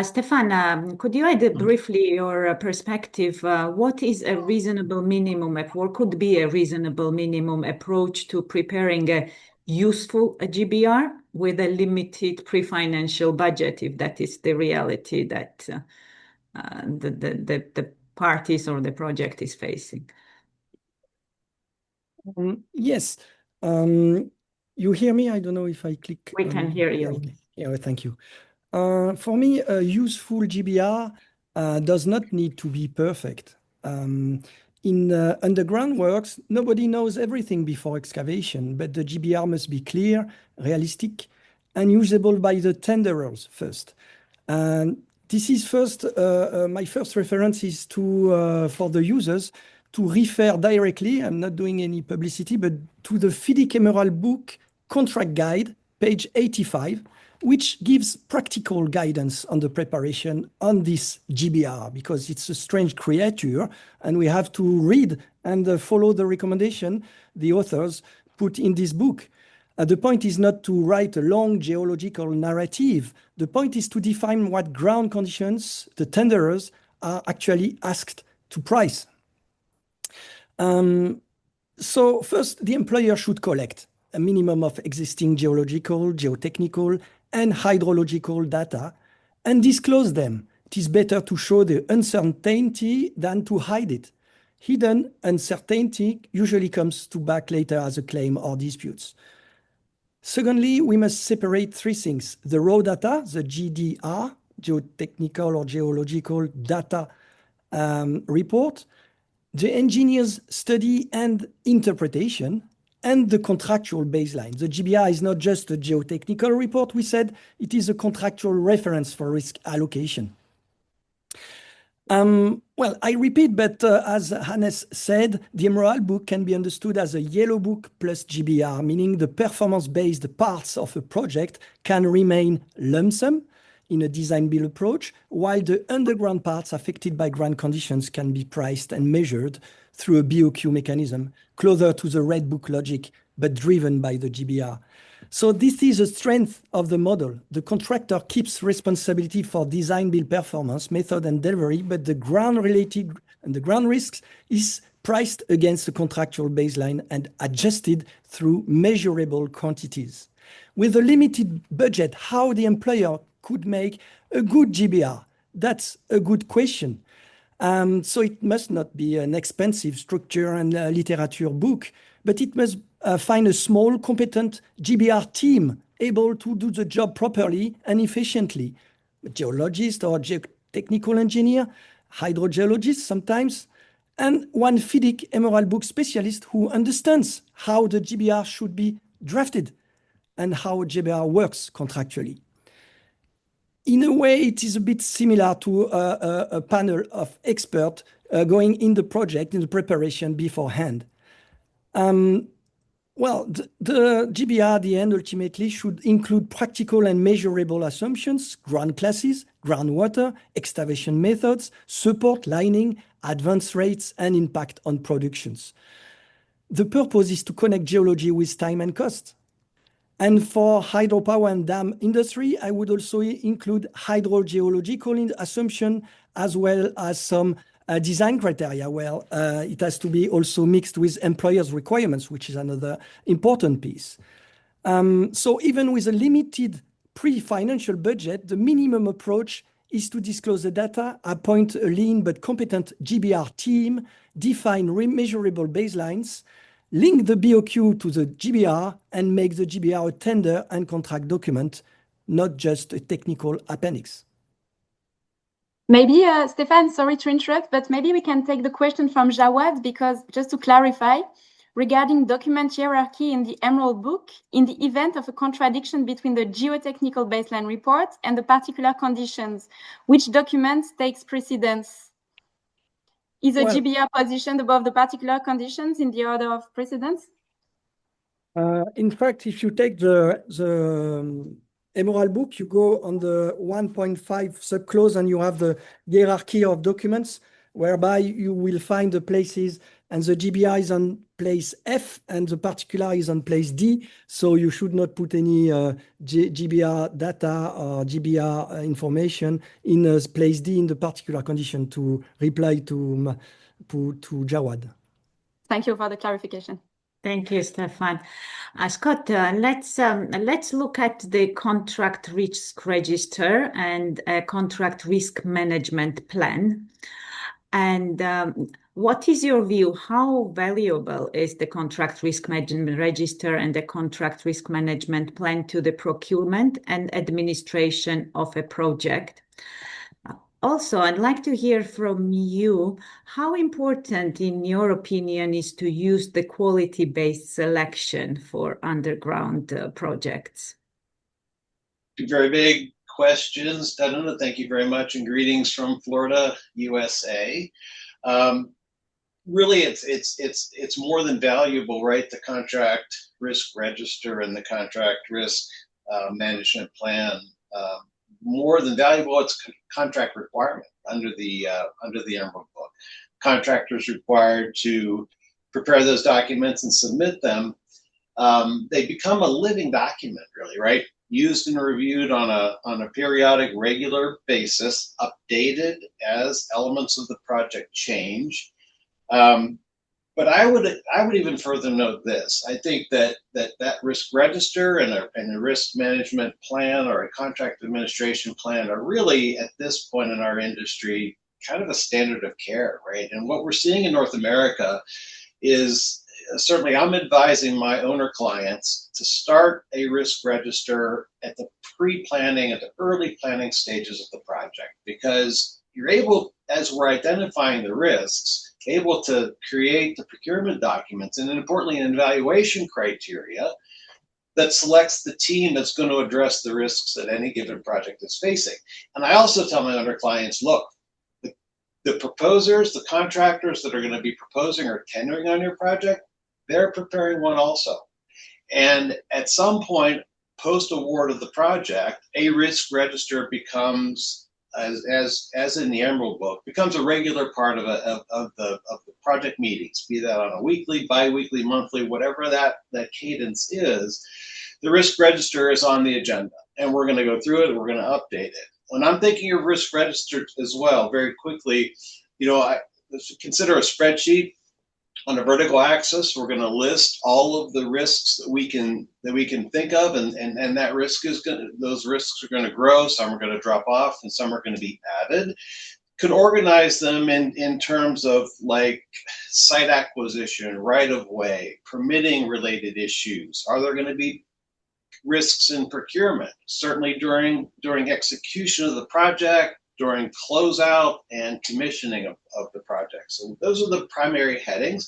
Stefan, could you add briefly your perspective? What is a reasonable minimum, or could be a reasonable minimum approach to preparing a useful GBR with a limited pre-financial budget, if that is the reality that the parties or the project is facing? Yes. You hear me? I don't know if I click. We can hear you. Yeah, thank you. For me, a useful GBR does not need to be perfect. In underground works, nobody knows everything before excavation, but the GBR must be clear, realistic, and usable by the tenderers first. And this is my first reference is for the users to refer directly, I'm not doing any publicity, but to the FIDIC Emerald Book Contract Guide, page 85, which gives practical guidance on the preparation on this GBR, because it's a strange creature and we have to read and follow the recommendation the authors put in this book. The point is not to write a long geological narrative. The point is to define what ground conditions the tenderers are actually asked to price. So first, the employer should collect a minimum of existing geological, geotechnical, and hydrological data and disclose them. It is better to show the uncertainty than to hide it. Hidden uncertainty usually comes back later as a claim or disputes. Secondly, we must separate three things: the raw data, the GDR, geotechnical or geological data report, the engineer's study and interpretation, and the contractual baseline. The GBR is not just a geotechnical report, we said, it is a contractual reference for risk allocation. Well, I repeat, but as Hannes said, the Emerald Book can be understood as a yellow book plus GBR, meaning the performance-based parts of a project can remain lump sum in a design-build approach, while the underground parts affected by ground conditions can be priced and measured through a BOQ mechanism, closer to the Red Book logic, but driven by the GBR. So this is a strength of the model. The contractor keeps responsibility for design, build, performance, method, and delivery, but the ground-related and the ground risks is priced against the contractual baseline and adjusted through measurable quantities. With a limited budget, how the employer could make a good GBR? That's a good question. So it must not be an expensive structure and literature book, but it must find a small, competent GBR team able to do the job properly and efficiently. A geologist or geotechnical engineer, hydrogeologist sometimes, and one FIDIC Emerald Book specialist who understands how the GBR should be drafted and how GBR works contractually. in a way, it is a bit similar to a panel of experts going in the project, in the preparation beforehand. Well, the GBR at the end ultimately should include practical and measurable assumptions, ground classes, groundwater, excavation methods, support lining, advance rates, and impact on productions. The purpose is to connect geology with time and cost. And for hydropower and dam industry, I would also include hydrogeological assumption as well as some design criteria. Well, it has to be also mixed with employers' requirements, which is another important piece. So even with a limited pre-financial budget, the minimum approach is to disclose the data, appoint a lean but competent GBR team, define measurable baselines, link the BOQ to the GBR, and make the GBR a tender and contract document, not just a technical appendix. Maybe, Stéphane, sorry to interrupt, but maybe we can take the question from Jawad, because just to clarify, regarding document hierarchy in the Emerald Book, in the event of a contradiction between the geotechnical baseline report and the particular conditions, which document takes precedence? Is a GBR positioned above the particular conditions in the order of precedence? In fact, if you take the Emerald Book, you go on the 1.5 subclause and you have the hierarchy of documents, whereby you will find the places, and the GBR is on place F and the particular is on place D. So you should not put any GBR data or GBR information in place D in the particular condition, to reply to Jawad. Thank you for the clarification. Thank you, Stéphane. Scott, let's look at the contract risk register and contract risk management plan. And what is your view? How valuable is the contract risk management register and the contract risk management plan to the procurement and administration of a project? Also, I'd like to hear from you, how important, in your opinion, is to use the quality-based selection for underground projects? Two very big questions, Danuna. Thank you very much, and greetings from Florida, USA. Really, it's more than valuable, right? The contract risk register and the contract risk management plan. More than valuable, it's contract requirement under the Emerald Book. Contractors required to prepare those documents and submit them. They become a living document, really, right? Used and reviewed on a periodic, regular basis, updated as elements of the project change. But I would even further note this. I think that risk register and a risk management plan or a contract administration plan are really, at this point in our industry, kind of a standard of care, right? And what we're seeing in North America is, certainly I'm advising my owner clients to start a risk register at the pre-planning, at the early planning stages of the project, because you're able, as we're identifying the risks, able to create the procurement documents and, importantly, an evaluation criteria that selects the team that's going to address the risks that any given project is facing. And I also tell my owner clients, look, the proposers, the contractors that are going to be proposing or tendering on your project, they're preparing one also. And at some point, post-award of the project, a risk register becomes, as in the Emerald Book, becomes a regular part of the project meetings, be that on a weekly, bi-weekly, monthly, whatever that cadence is. The risk register is on the agenda, and we're going to go through it and we're going to update it. When I'm thinking of risk register as well, very quickly, consider a spreadsheet. On a vertical axis, we're going to list all of the risks that we can think of, and that risk is those risks are going to grow. Some are going to drop off, and some are going to be added. Could organize them in terms of like site acquisition, right of way, permitting related issues. Are there going to be risks in procurement? Certainly during execution of the project, during closeout and commissioning of the project. So those are the primary headings.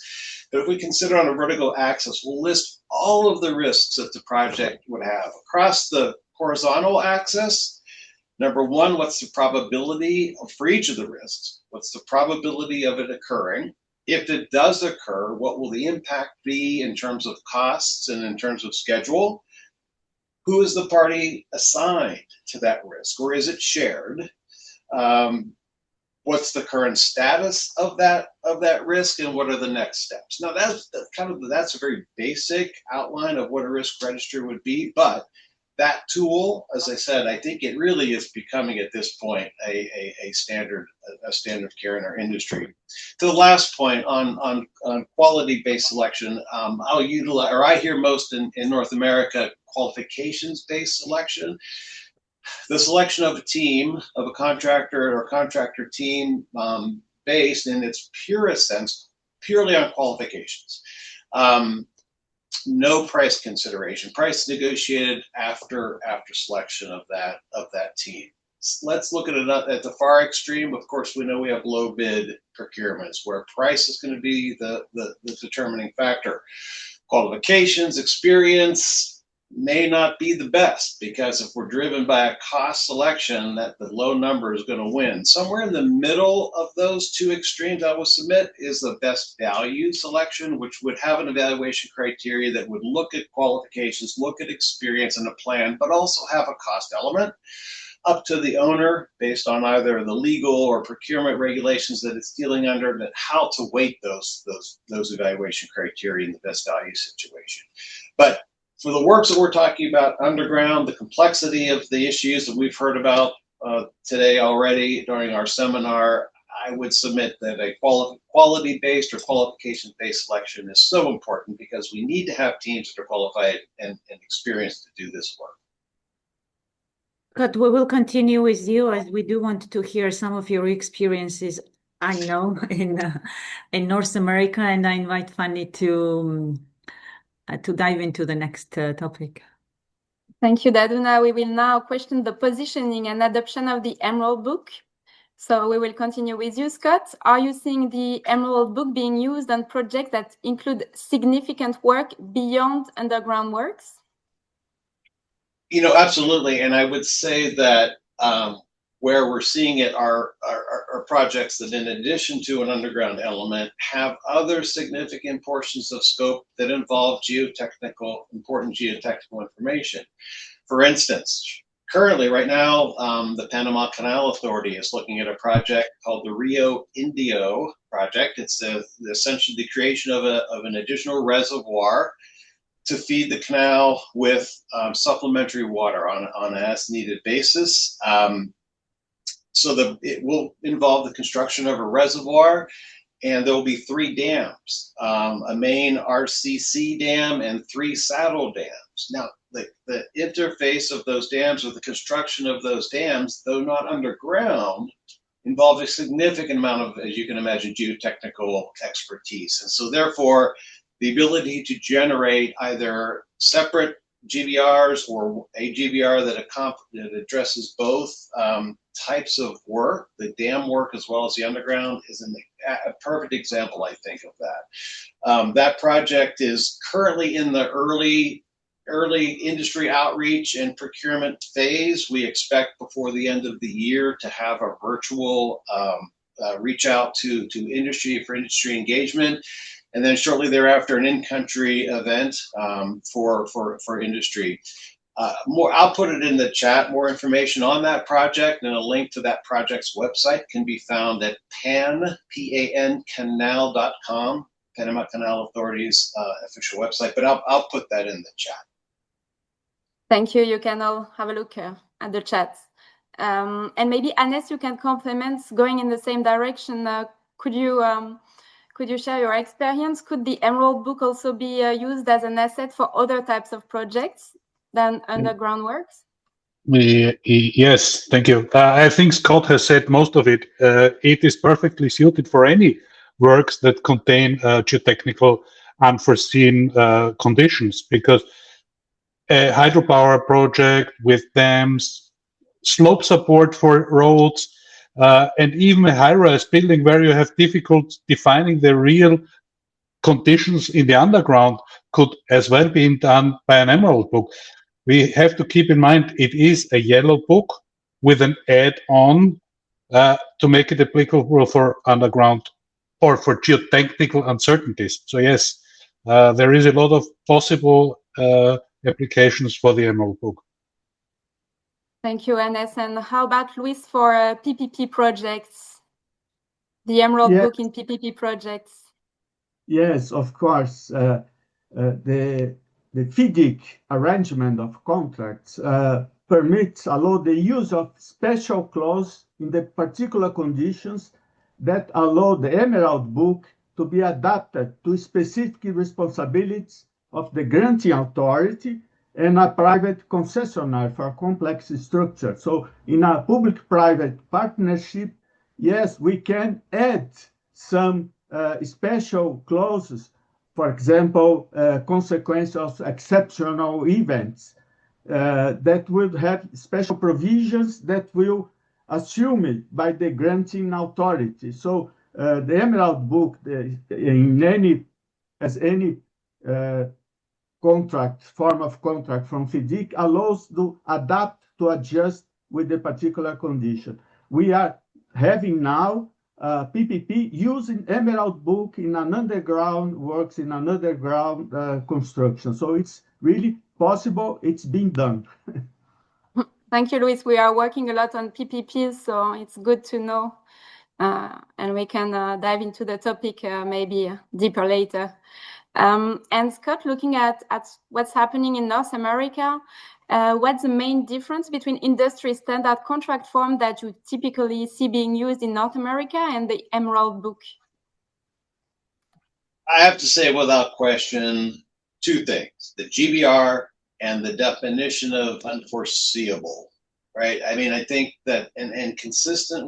But if we consider on a vertical axis, we'll list all of the risks that the project would have. Across the horizontal axis, Number one, what's the probability for each of the risks? What's the probability of it occurring? If it does occur, what will the impact be in terms of costs and in terms of schedule? Who is the party assigned to that risk, or is it shared? What's the current status of that risk, and what are the next steps? Now, that's a very basic outline of what a risk register would be, but that tool, as I said, I think it really is becoming at this point a standard of care in our industry. To the last point on quality-based selection, I'll utilize, or I hear most in North America, qualifications-based selection. The selection of a team, of a contractor or contractor team, based in its purest sense, purely on qualifications. No price consideration. Price negotiated after selection of that team. Let's look at it at the far extreme. Of course, we know we have low bid procurements where price is going to be the determining factor. Qualifications, experience may not be the best, because if we're driven by a cost selection, that the low number is going to win. Somewhere in the middle of those two extremes, I will submit, is the best value selection, which would have an evaluation criteria that would look at qualifications, look at experience and a plan, but also have a cost element. Up to the owner, based on either the legal or procurement regulations that it's dealing under, that how to weight those evaluation criteria in the best value situation. But for the works that we're talking about underground, the complexity of the issues that we've heard about today already during our seminar, I would submit that a quality-based or qualification-based selection is so important, because we need to have teams that are qualified and experienced to do this work. But we will continue with you, as we do want to hear some of your experiences, I know, in North America, and I invite Fanny to dive into the next topic. Thank you, Daduna. We will now question the positioning and adoption of the Emerald Book. So we will continue with you, Scott. Are you seeing the Emerald Book being used on projects that include significant work beyond underground works? Absolutely. And I would say that where we're seeing it are projects that, in addition to an underground element, have other significant portions of scope that involve important geotechnical information. For instance, currently, right now, the Panama Canal Authority is looking at a project called the Rio Indio project. It's essentially the creation of an additional reservoir to feed the canal with supplementary water on an as-needed basis. So it will involve the construction of a reservoir, and there will be 3 dams, a main RCC dam and 3 saddle dams. Now, the interface of those dams, or the construction of those dams, though not underground, involves a significant amount of, as you can imagine, geotechnical expertise. And so therefore, the ability to generate either separate GBRs or a GBR that addresses both types of work, the dam work as well as the underground, is a perfect example, I think, of that. That project is currently in the early industry outreach and procurement phase. We expect before the end of the year to have a virtual reach out to industry for industry engagement. And then shortly thereafter, an in-country event for industry. I'll put it in the chat. More information on that project and a link to that project's website can be found at pancanal.com, Panama Canal Authority's official website. But I'll put that in the chat. Thank you. You can all have a look at the chat. And maybe, Anes, you can complement, going in the same direction. Could you share your experience? Could the Emerald Book also be used as an asset for other types of projects than underground works? Yes, thank you. I think Scott has said most of it. It is perfectly suited for any works that contain geotechnical unforeseen conditions, because a hydropower project with dams, slope support for roads, and even a high-rise building where you have difficulty defining the real conditions in the underground could as well be done by an Emerald Book. We have to keep in mind it is a yellow book with an add-on to make it applicable for underground or for geotechnical uncertainties. So yes, there is a lot of possible applications for the Emerald Book. Thank you, Enes. And how about Luis for PPP projects? The Emerald Yes. Book in PPP projects. Yes, of course. The FIDIC arrangement of contracts allow the use of special clause in the particular conditions that allow the Emerald Book to be adapted to specific responsibilities of the granting authority and a private concessionaire for complex structure. So in a public-private partnership, yes, we can add some special clauses, for example, consequence of exceptional events that will have special provisions that will assume it by the granting authority. So the Emerald Book, as any form of contract from FIDIC, allows to adapt, to adjust with the particular condition. We are having now PPP using Emerald Book in an underground works, in an underground construction. So it's really possible. It's being done. Thank you, Luis. We are working a lot on PPPs, so it's good to know. And we can dive into the topic maybe deeper later. And Scott, looking at what's happening in North America, what's the main difference between industry standard contract form that you typically see being used in North America and the Emerald Book? I have to say, without question, two things: the GBR and the definition of unforeseeable, right? I mean, I think that, and consistent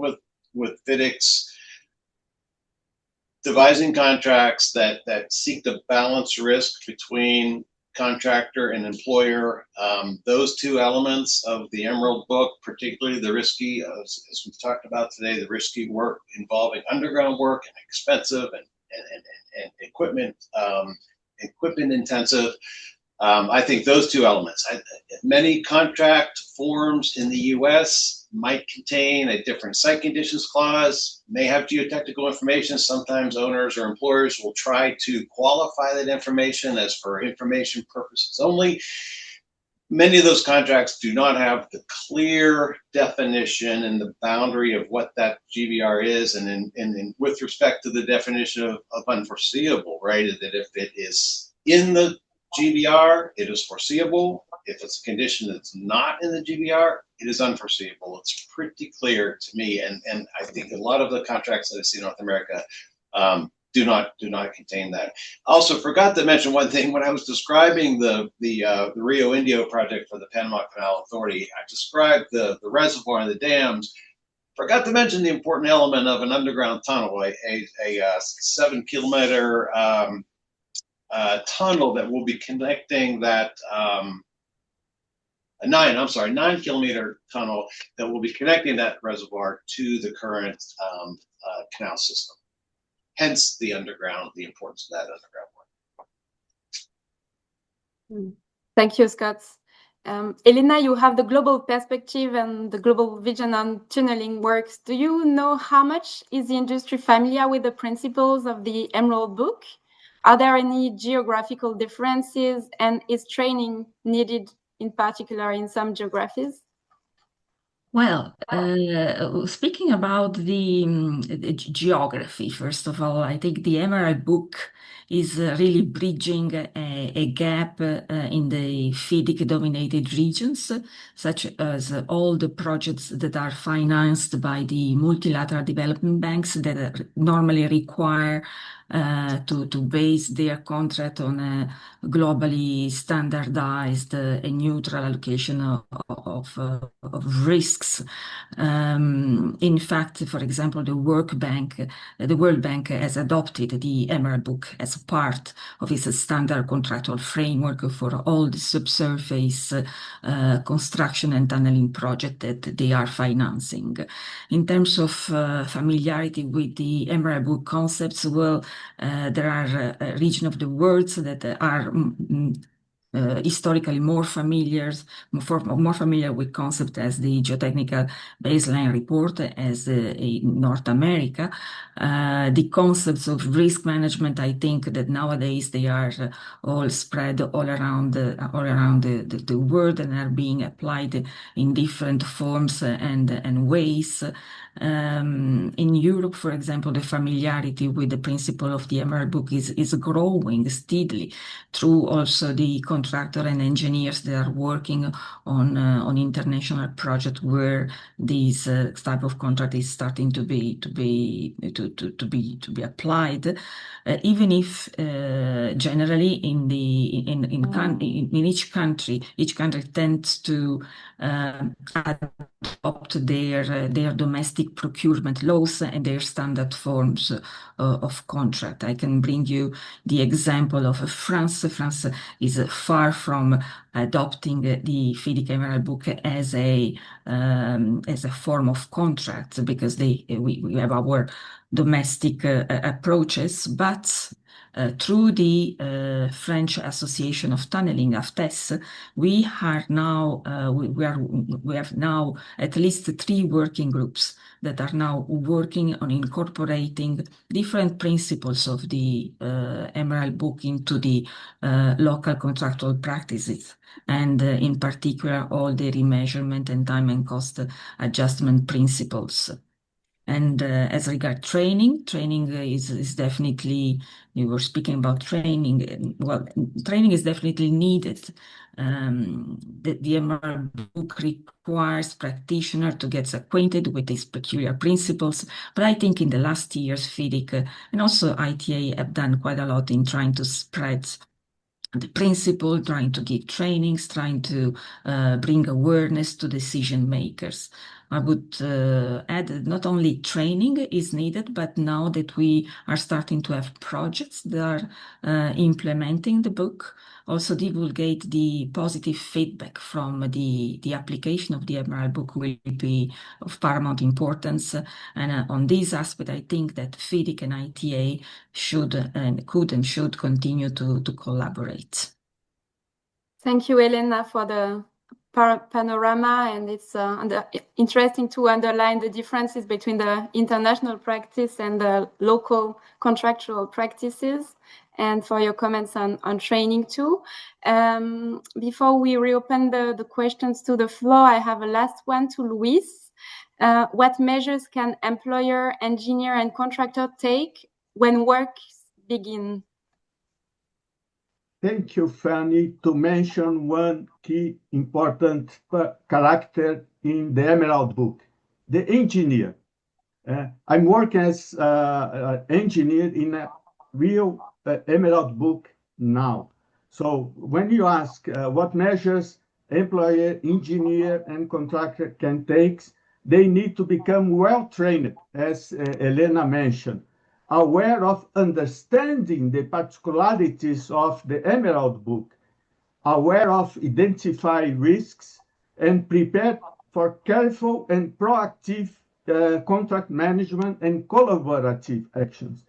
with FIDIC's devising contracts that seek to balance risk between contractor and employer. Those two elements of the Emerald Book, particularly the risky, as we've talked about today, the risky work involving underground work and expensive and equipment intensive. I think those two elements. Many contract forms in the U.S. might contain a different site conditions clause, may have geotechnical information. Sometimes owners or employers will try to qualify that information as for information purposes only. Many of those contracts do not have the clear definition and the boundary of what that GBR is, and with respect to the definition of unforeseeable, right? That if it is in the GBR, it is foreseeable. If it's a condition that's not in the GBR, it is unforeseeable. It's pretty clear to me, and I think a lot of the contracts that I see in North America do not contain that. Also, forgot to mention one thing when I was describing the Rio Indio project for the Panama Canal Authority. I described the reservoir and the dams. Forgot to mention the important element of an underground tunnel, a 7-kilometer tunnel that will be connecting that. A 9-kilometer tunnel that will be connecting that reservoir to the current canal system. Hence the importance of that underground work. Thank you, Scott. Elena, you have the global perspective and the global vision on tunneling works. Do you know how much is the industry familiar with the principles of the Emerald Book? Are there any geographical differences, and is training needed in particular in some geographies? Well, speaking about the geography, first of all, I think the Emerald Book is really bridging a gap in the FIDIC-dominated regions, such as all the projects that are financed by the multilateral development banks that normally require to base their contract on a globally standardized and neutral allocation of risks. In fact, for example, the World Bank has adopted the Emerald Book as a part of its standard contractual framework for all the subsurface construction and tunneling projects that they are financing. In terms of familiarity with the Emerald Book concepts, well, there are regions of the world that are historically more familiar with concept as the geotechnical baseline report as in North America. The concepts of risk management, I think that nowadays they are all spread all around the world and are being applied in different forms and ways. In Europe, for example, the familiarity with the principle of the Emerald Book is growing steadily through also the contractor and engineers that are working on international projects where this type of contract is starting to be applied. Even if generally in each country tends to adopt their domestic procurement laws and their standard forms of contract. I can bring you the example of France. France is far from adopting the FIDIC Emerald Book as a form of contract because we have our domestic approaches, but through the French Association of Tunneling, AFTES, we have now at least 3 working groups that are now working on incorporating different principles of the Emerald Book into the local contractual practices, and in particular all the remeasurement and time and cost adjustment principles. And as regard training is definitely, you were speaking about training. Well, training is definitely needed. The Emerald Book requires practitioner to get acquainted with these peculiar principles. But I think in the last years, FIDIC and also ITA have done quite a lot in trying to spread the principle, trying to give trainings, trying to bring awareness to decision makers. I would add that not only training is needed, but now that we are starting to have projects that are implementing the book, also divulgate the positive feedback from the application of the Emerald Book will be of paramount importance. And on this aspect, I think that FIDIC and ITA could and should continue to collaborate. Thank you, Elena, for the panorama, and it's interesting to underline the differences between the international practice and the local contractual practices, and for your comments on training too. Before we reopen the questions to the floor, I have a last one to Luis. What measures can employer, engineer, and contractor take when works begin? Thank you, Fanny, to mention one key important character in the Emerald Book, the engineer. I'm working as an engineer in a real Emerald Book now. So when you ask what measures employer, engineer, and contractor can take, they need to become well-trained, as Elena mentioned, aware of understanding the particularities of the Emerald Book, aware of identifying risks, and prepared for careful and proactive contract management and collaborative actions.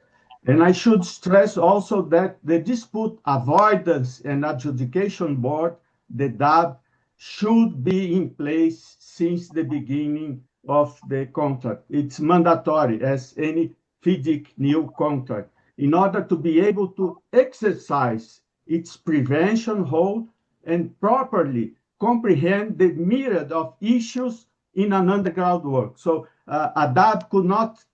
And I should stress also that the Dispute Avoidance and Adjudication Board, the DAB, should be in place since the beginning of the contract. It's mandatory as any FIDIC new contract in order to be able to exercise its prevention role and properly comprehend the myriad of issues in an underground work. So a DAB could not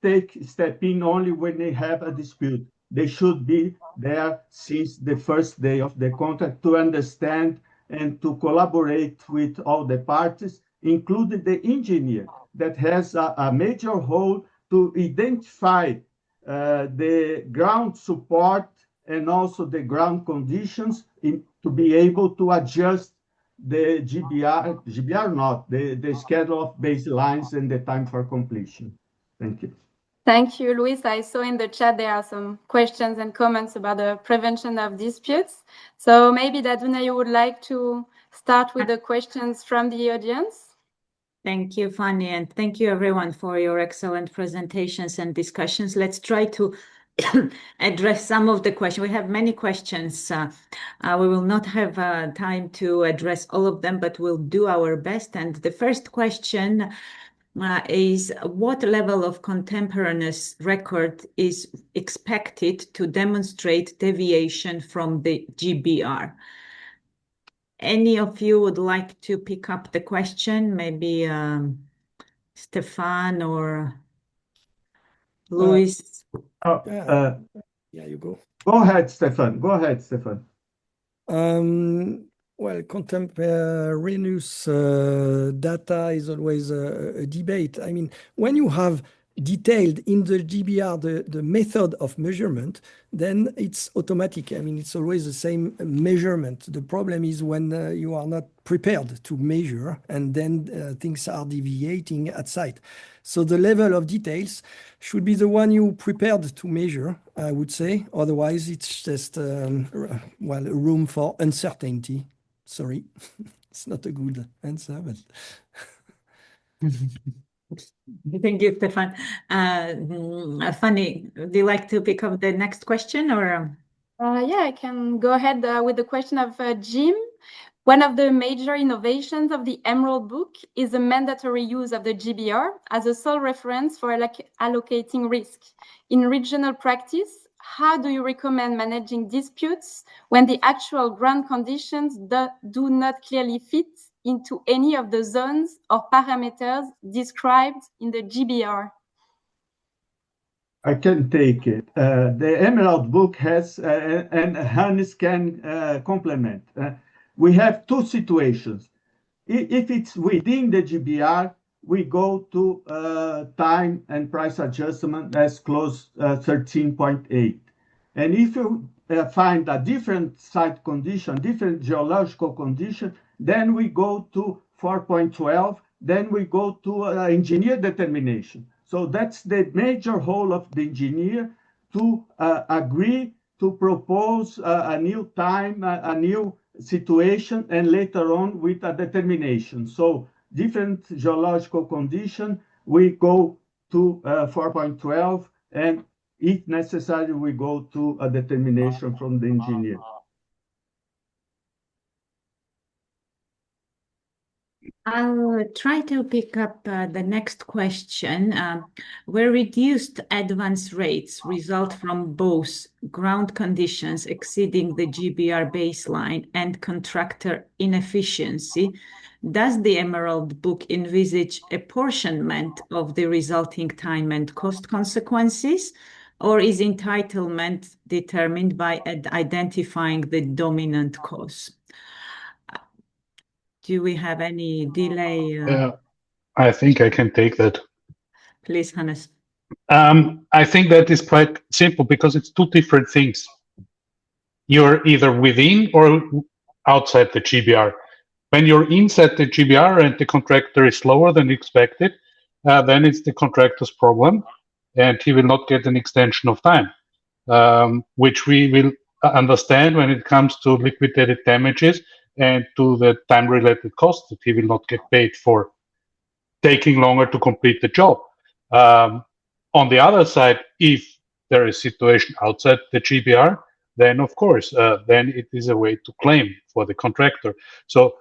step in only when they have a dispute. They should be there since the first day of the contract to understand and to collaborate with all the parties, including the engineer that has a major role to identify the ground support and also the ground conditions to be able to adjust the the schedule of baselines and the time for completion. Thank you. Thank you, Luis. I saw in the chat there are some questions and comments about the prevention of disputes. So maybe Daduna, you would like to start with the questions from the audience. Thank you, Fanny, and thank you everyone for your excellent presentations and discussions. Let's try to address some of the questions. We have many questions. We will not have time to address all of them, but we'll do our best. And the first question is, what level of contemporaneous record is expected to demonstrate deviation from the GBR? Any of you would like to pick up the question? Maybe Stefan or Luis? Yeah, you go. Go ahead, Stefan. Go ahead, Stefan. Well, contemporaneous data is always a debate. I mean, when you have detailed in the GBR the method of measurement, then it's automatic. I mean, it's always the same measurement. The problem is when you are not prepared to measure and then things are deviating at site. So the level of details should be the one you prepared to measure, I would say. Otherwise, it's just, well, room for uncertainty. Sorry, it's not a good answer, but... Thank you, Stefan. Fanny, would you like to pick up the next question, or? Yeah, I can go ahead with the question of Jim. One of the major innovations of the Emerald Book is the mandatory use of the GBR as a sole reference for allocating risk. In regional practice, how do you recommend managing disputes when the actual ground conditions do not clearly fit into any of the zones or parameters described in the GBR? I can take it. The Emerald Book has, and Hannes can complement. We have two situations. If it's within the GBR, we go to time and price adjustment as close 13.8. And if you find a different site condition, different geological condition, then we go to 4.12, then we go to engineer determination. So that's the major role of the engineer to agree to propose a new time, a new situation, and later on with a determination. So different geological condition, we go to 4.12, and if necessary, we go to a determination from the engineer. I'll try to pick up the next question. Where reduced advance rates result from both ground conditions exceeding the GBR baseline and contractor inefficiency, does the Emerald Book envisage apportionment of the resulting time and cost consequences, or is entitlement determined by identifying the dominant cause? Do we have any delay? I think I can take that. Please, Hannes. I think that is quite simple because it's two different things. You're either within or outside the GBR. When you're inside the GBR and the contractor is slower than expected, then it's the contractor's problem, and he will not get an extension of time, which we will understand when it comes to liquidated damages and to the time-related costs that he will not get paid for taking longer to complete the job. On the other side, if there is a situation outside the GBR, then of course, then it is a way to claim for the contractor. So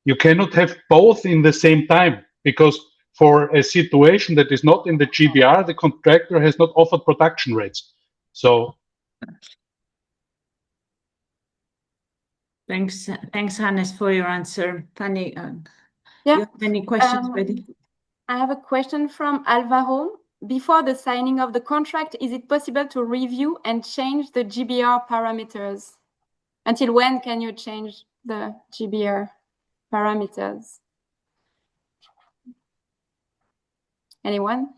you cannot have both in the same time, because for a situation that is not in the GBR, the contractor has not offered production rates. So Thanks, Hannes, for your answer. Fanny, Yeah. you have any questions ready? I have a question from Alvaro. Before the signing of the contract, is it possible to review and change the GBR parameters? Until when can you change the GBR parameters? Anyone?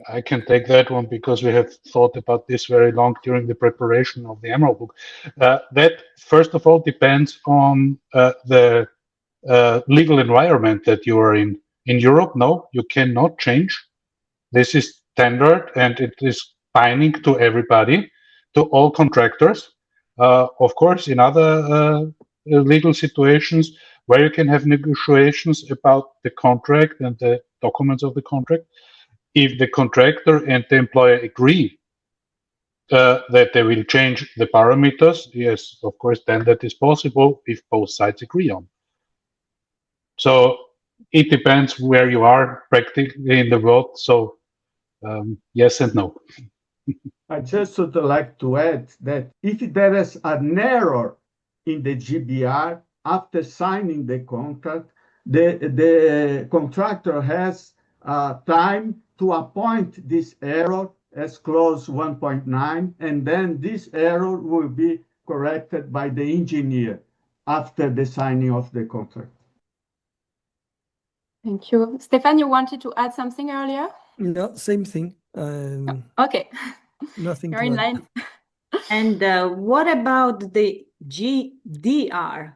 I can take that one because we have thought about this very long during the preparation of the Emerald Book. That, first of all, depends on the legal environment that you are in. In Europe, no, you cannot change. This is standard and it is binding to everybody, to all contractors. Of course, in other legal situations where you can have negotiations about the contract and the documents of the contract, if the contractor and the employer agree that they will change the parameters, yes, of course, then that is possible if both sides agree on. So it depends where you are practically in the world. So yes and no. I just would like to add that if there is an error in the GBR after signing the contract, the contractor has time to appoint this error as clause 1.9, and then this error will be corrected by the engineer after the signing of the contract. Thank you. Stéphane, you wanted to add something earlier? No, same thing. Okay. Nothing You're to in add. line. And what about the GDR,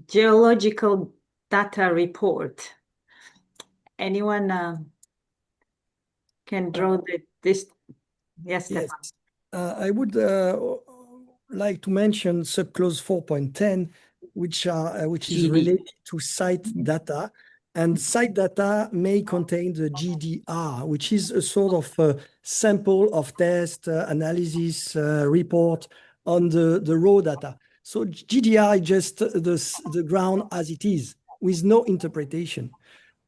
Geological Data Report? Anyone can draw this? Yes, Yes. Stéphane. I would like to mention subclause 4.10, which is GD. related to site data. And site data may contain the GDR, which is a sort of sample of test analysis report on the raw data. So GDR is just the ground as it is, with no interpretation.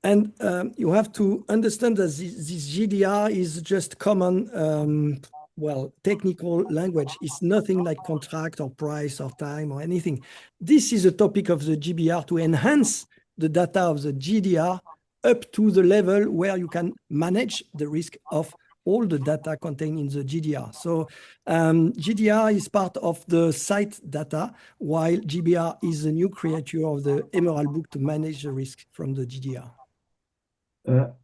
And you have to understand that this GDR is just common, well, technical language. It's nothing like contract or price or time or anything. This is a topic of the GBR to enhance the data of the GDR up to the level where you can manage the risk of all the data contained in the GDR. So GDR is part of the site data, while GBR is a new creature of the Emerald Book to manage the risk from the GDR.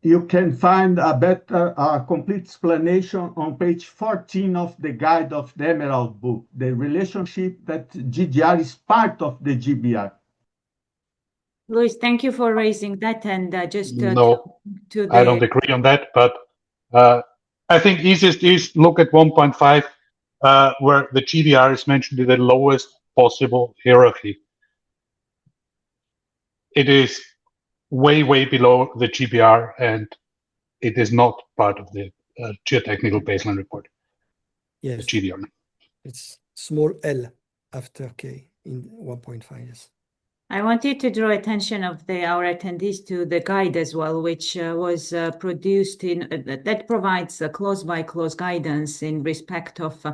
You can find a better, complete explanation on page 14 of the guide of the Emerald Book, the relationship that GDR is part of the GBR. Luis, thank you for raising that. And just No, to I don't agree on that, but I think easiest is look at 1.5, where the GDR is mentioned in the lowest possible hierarchy. It is way below the GBR, and it is not part of the geotechnical baseline report. Yes, the GDR. It's small l after K in 1.5. Yes. I wanted to draw attention of our attendees to the guide as well, which was produced that provides a clause-by-clause guidance in respect of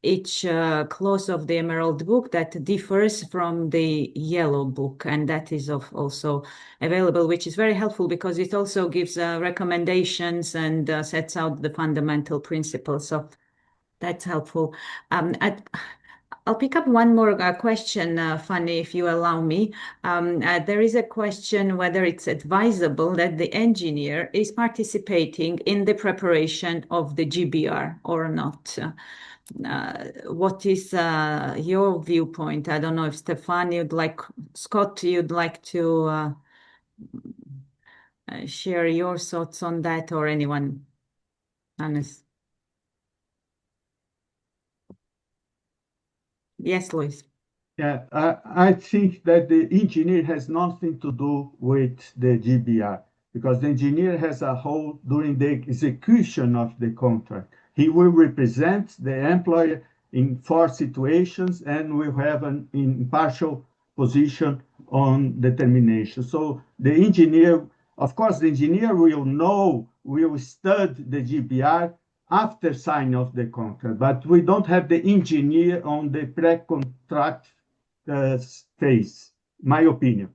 each clause of the Emerald Book that differs from the Yellow Book, and that is also available, which is very helpful because it also gives recommendations and sets out the fundamental principles. So that's helpful. I'll pick up one more question, Fanny, if you allow me. There is a question whether it's advisable that the engineer is participating in the preparation of the GBR or not. What is your viewpoint? I don't know if Scott, you'd like to share your thoughts on that, or anyone, Hannes? Yes, Luis. Yeah, I think that the engineer has nothing to do with the GBR because the engineer has a role during the execution of the contract. He will represent the employer in 4 situations and will have an impartial position on determination. So the engineer, of course, the engineer will study the GBR after signing of the contract, but we don't have the engineer on the pre-contract phase, my opinion.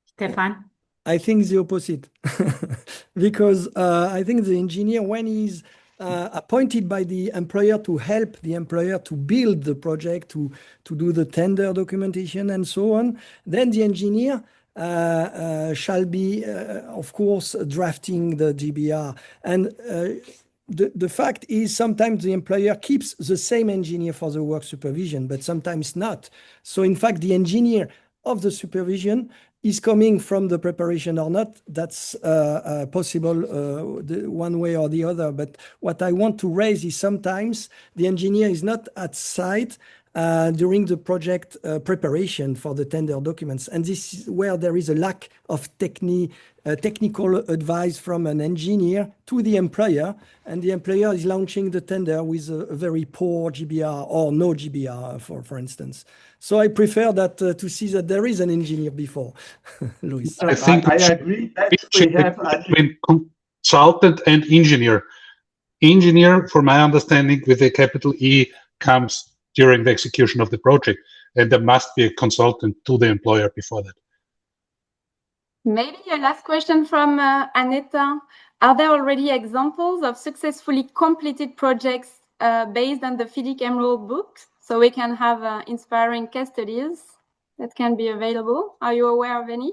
Stefan? I think the opposite, because I think the engineer, when he's appointed by the employer to help the employer to build the project, to do the tender documentation and so on, then the engineer shall be, of course, drafting the GBR. And the fact is sometimes the employer keeps the same engineer for the work supervision, but sometimes not. So in fact, the engineer of the supervision is coming from the preparation or not. That's possible one way or the other. But what I want to raise is sometimes the engineer is not at site during the project preparation for the tender documents. And this is where there is a lack of technical advice from an engineer to the employer, and the employer is launching the tender with a very poor GBR or no GBR, for instance. So I prefer that to see that there is an engineer before, Luis. I think I agree that we have between consultant and engineer. Engineer, for my understanding, with a capital E, comes during the execution of the project, and there must be a consultant to the employer before that. Maybe a last question from Aneta. Are there already examples of successfully completed projects based on the FIDIC Emerald book? So we can have inspiring case studies that can be available. Are you aware of any?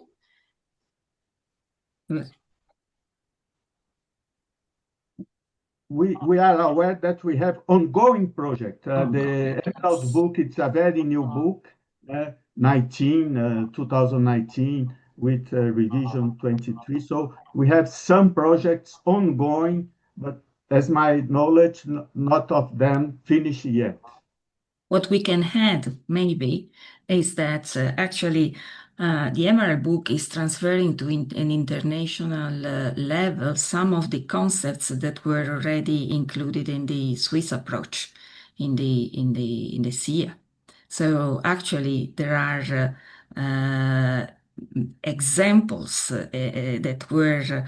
We are aware that we have ongoing project. The Emerald book, it's a very new book, 2019, with revision 23. So we have some projects ongoing, but as my knowledge, not of them finished yet. What we can add maybe is that actually the Emerald book is transferring to an international level some of the concepts that were already included in the Swiss approach in the CICA. So actually there are examples that were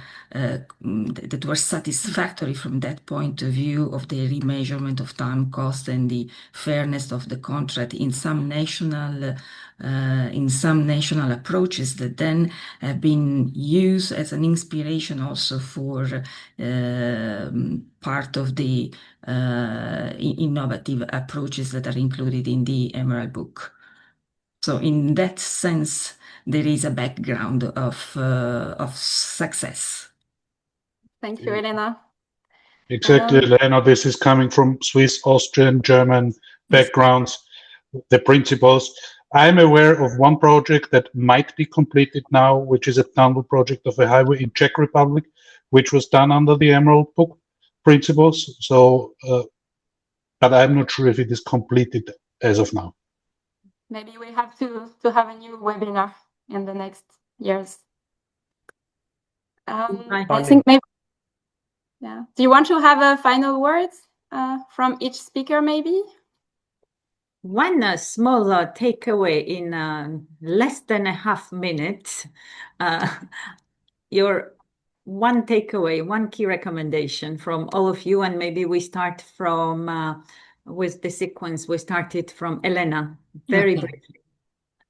satisfactory from that point of view of the remeasurement of time cost and the fairness of the contract in some national approaches that then have been used as an inspiration also for part of the innovative approaches that are included in the Emerald book. So in that sense, there is a background of success. Thank you, Elena. Exactly, Elena. This is coming from Swiss, Austrian, German backgrounds, the principles. I'm aware of one project that might be completed now, which is a tunnel project of a highway in Czech Republic, which was done under the Emerald Book principles. So, but I'm not sure if it is completed as of now. Maybe we have to have a new webinar in the next years. I think maybe, yeah. Do you want to have a final words from each speaker, maybe? One small takeaway in less than a half minute. Your one takeaway, one key recommendation from all of you, and maybe we start from with the sequence. We started from Elena, very briefly.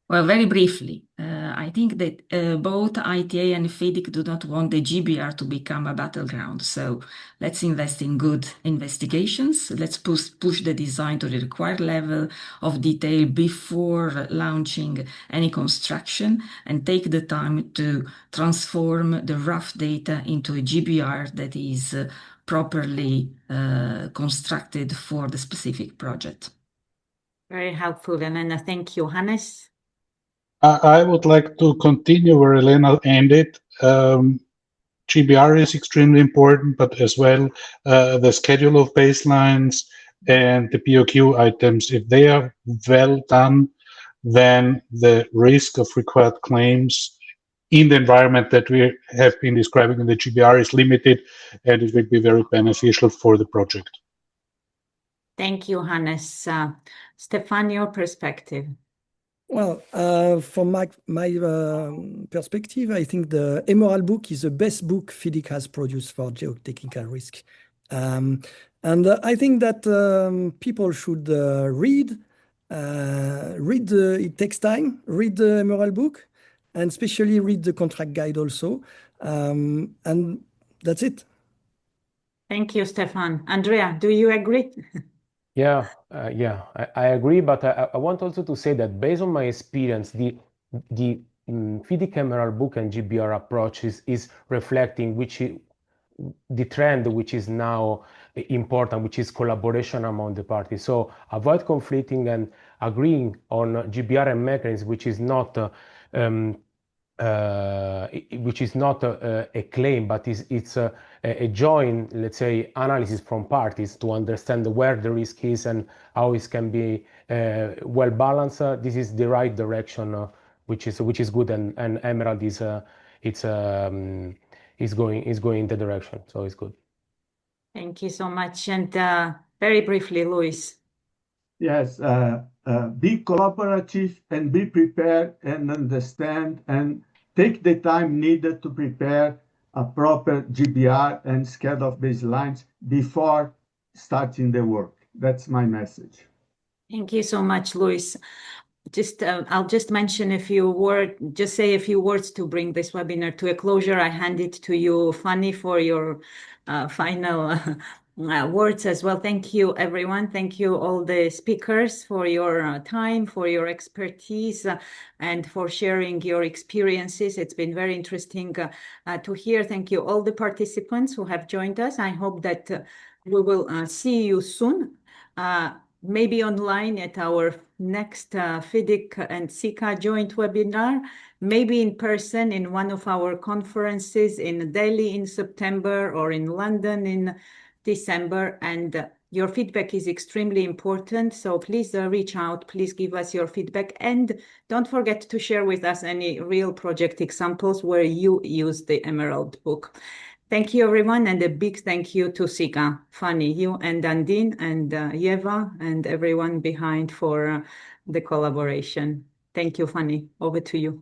Well, very briefly, I think that both ITA and FIDIC do not want the GBR to become a battleground. So let's invest in good investigations. Let's push the design to the required level of detail before launching any construction, and take the time to transform the rough data into a GBR that is properly constructed for the specific project. Very helpful, Elena. Thank you. Hannes? I would like to continue where Elena ended. GBR is extremely important, but as well the schedule of baselines and the POQ items. If they are well done, then the risk of required claims in the environment that we have been describing in the GBR is limited, and it will be very beneficial for the project. Thank you, Hannes. Stefan, your perspective. Well, from my perspective, I think the Emerald book is the best book FIDIC has produced for geotechnical risk. And I think that people should read. It takes time. Read the Emerald book, and especially read the contract guide also. And that's it. Thank you, Stefan. Andrea, do you agree? Yeah, I agree, but I want also to say that based on my experience, the FIDIC Emerald book and GBR approach is reflecting the trend which is now important, which is collaboration among the parties. So avoid conflicting and agreeing on GBR and mechanisms, which is not which is not a claim, but it's a joint, let's say, analysis from parties to understand where the risk is and how it can be well balanced. This is the right direction, which is good, and Emerald is going in the direction, so it's good. Thank you so much. And very briefly, Luis. Yes, be collaborative and be prepared and understand and take the time needed to prepare a proper GBR and schedule of baselines before starting the work. That's my message. Thank you so much, Luis. I'll just mention a few words, just say a few words to bring this webinar to a closure. I hand it to you, Fanny, for your final words as well. Thank you, everyone. Thank you, all the speakers, for your time, for your expertise, and for sharing your experiences. It's been very interesting to hear. Thank you, all the participants who have joined us. I hope that we will see you soon. Maybe online at our next FIDIC and CICA joint webinar, maybe in person in one of our conferences in Delhi in September or in London in December. And your feedback is extremely important. So please reach out, please give us your feedback. And don't forget to share with us any real project examples where you use the Emerald book. Thank you, everyone, and a big thank you to CICA, Fanny, you and Andine and Yeva and everyone behind for the collaboration. Thank you, Fanny. Over to you.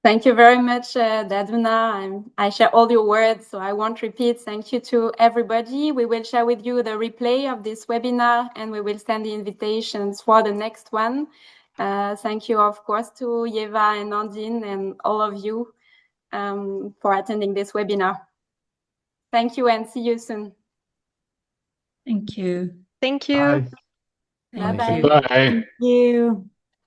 Thank you very much, Daduna. I share all your words, so I won't repeat. Thank you to everybody. We will share with you the replay of this webinar, and we will send the invitations for the next one. Thank you, of course, to Yeva and Andine and all of you for attending this webinar. Thank you and see you soon. Thank you. Thank you. Bye. Bye-bye. Bye. Thank you.